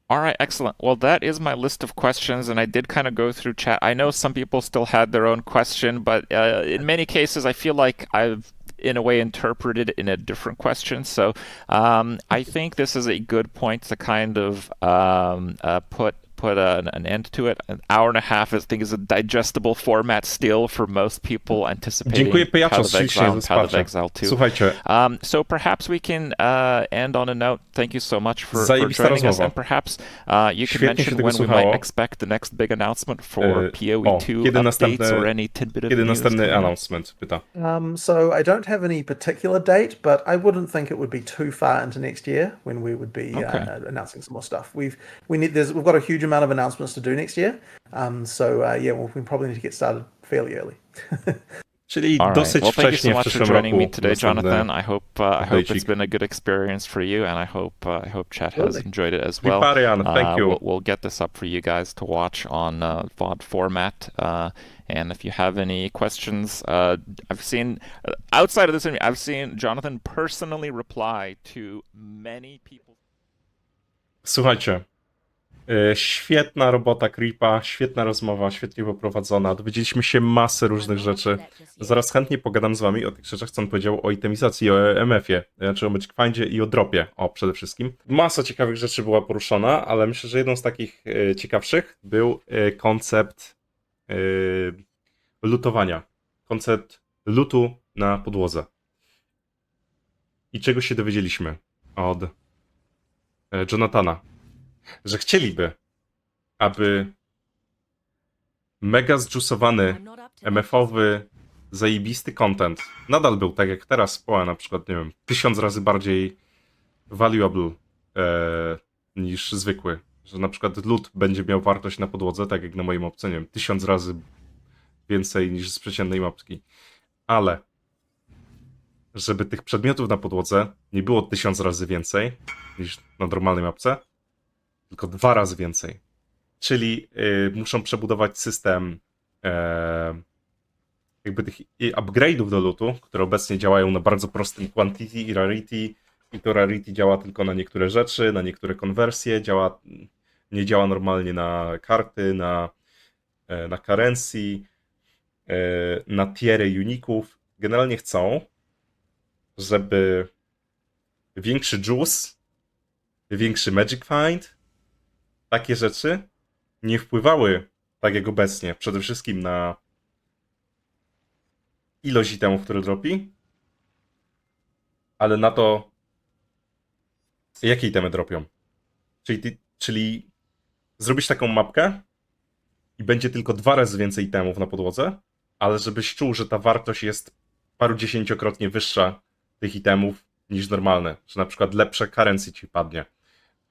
All right, excellent. Well, that is my list of questions, and I did kind of go through chat. I know some people still had their own question, but in many cases, I feel like I've in a way interpreted in a different question. So I think this is a good point to kind of put an end to it. An hour and a half, I think, is a digestible format still for most people anticipating Dziękuję Piotr, Path of Exile 2. Słuchajcie. So perhaps we can end on a note. Thank you so much for Zajebista joining us, rozmowa. and perhaps you can Świetnie mention się tego when we słuchało. might expect the next big announcement for PoE 2 kiedy updates or any tidbit of Kiedy news następny coming up. announcement, pyta. So I don't have any particular date, but I wouldn't think it would be too far into next year when we would be announcing some more stuff. We've got a huge amount of announcements to do next year. We probably need to get started fairly early. Czyli All dosyć right. Well, thank you wcześnie so w much for przyszłym joining roku. me today, Jonathan. I hope it's update'ik. been a good experience for you, and I hope chat has enjoyed it as well. Marian, thank you. We'll get this up for you guys to watch on VOD format. And if you have any questions, I've seen outside of this interview, I've seen Jonathan personally reply to many people. Słuchajcie, Świetna robota Creepa, świetna rozmowa, świetnie poprowadzona. Dowiedzieliśmy się masy różnych rzeczy. Zaraz chętnie pogadam z wami o tych rzeczach, co on powiedział o itemizacji, o MF-ie, znaczy o Magic Findzie i o dropie, przede wszystkim. Masa ciekawych rzeczy była poruszona, ale myślę, że jedną z takich ciekawszych był koncept lutowania. Koncept lutu na podłodze. I czego się dowiedzieliśmy od Jonathana? Że chcieliby, aby mega zjusowany, MF-owy, zajebisty content nadal był tak jak teraz, na przykład, nie wiem, 1000 razy bardziej valuable niż zwykły. Że na przykład loot będzie miał wartość na podłodze, tak jak na moim mapce, nie wiem, 1000 razy więcej niż z przeciętnej mapki. Ale żeby tych przedmiotów na podłodze nie było 1000 razy więcej niż na normalnej mapce, tylko 2 razy więcej. Czyli muszą przebudować system jakby tych upgrade'ów do lootu, które obecnie działają na bardzo prostym quantity i rarity, i to rarity działa tylko na niektóre rzeczy, na niektóre konwersje, nie działa normalnie na karty, na currency, na tiery uników. Generalnie chcą, żeby większy juice, większy magic find, takie rzeczy nie wpływały tak jak obecnie, przede wszystkim na ilość itemów, które dropi, ale na to, jakie itemy dropią. Czyli zrobisz taką mapkę i będzie tylko 2 razy więcej itemów na podłodze, ale żebyś czuł, że ta wartość jest parudziesięciokrotnie wyższa tych itemów niż normalne. Że na przykład lepsze currency ci padnie,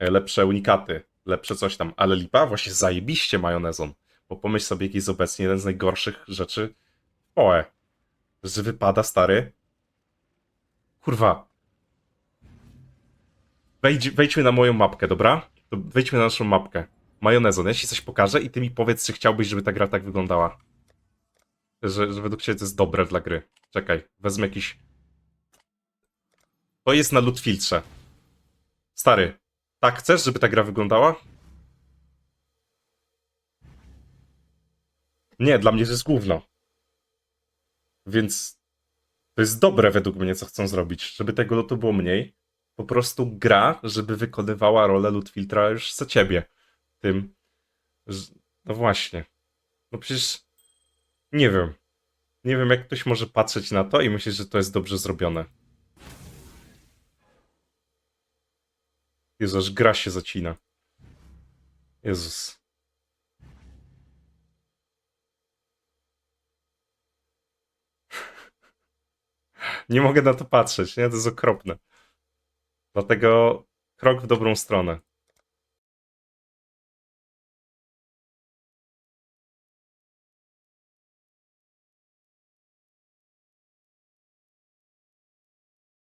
lepsze unikaty, lepsze coś tam, ale lipa właśnie zajebiście majonezon. Bo pomyśl sobie, jaki jest obecnie jeden z najgorszych rzeczy w PoE. Że wypada, stary. Kurwa. Wejdźmy na moją mapkę, dobra? To wejdźmy na naszą mapkę. Majonezon, ja ci coś pokażę i ty mi powiedz, czy chciałbyś, żeby ta gra tak wyglądała. Że według ciebie to jest dobre dla gry. Czekaj, wezmę jakiś... To jest na loot filtrze. Stary, tak chcesz, żeby ta gra wyglądała? Nie, dla mnie to jest gówno. Więc to jest dobre według mnie, co chcą zrobić. Żeby tego lootu było mniej. Po prostu gra, żeby wykonywała rolę loot filtra już za ciebie. Tym... No właśnie. No przecież... Nie wiem. Nie wiem, jak ktoś może patrzeć na to i myśleć, że to jest dobrze zrobione. Jezu, aż gra się zacina. Jezus. Nie mogę na to patrzeć, nie? To jest okropne. Dlatego krok w dobrą stronę.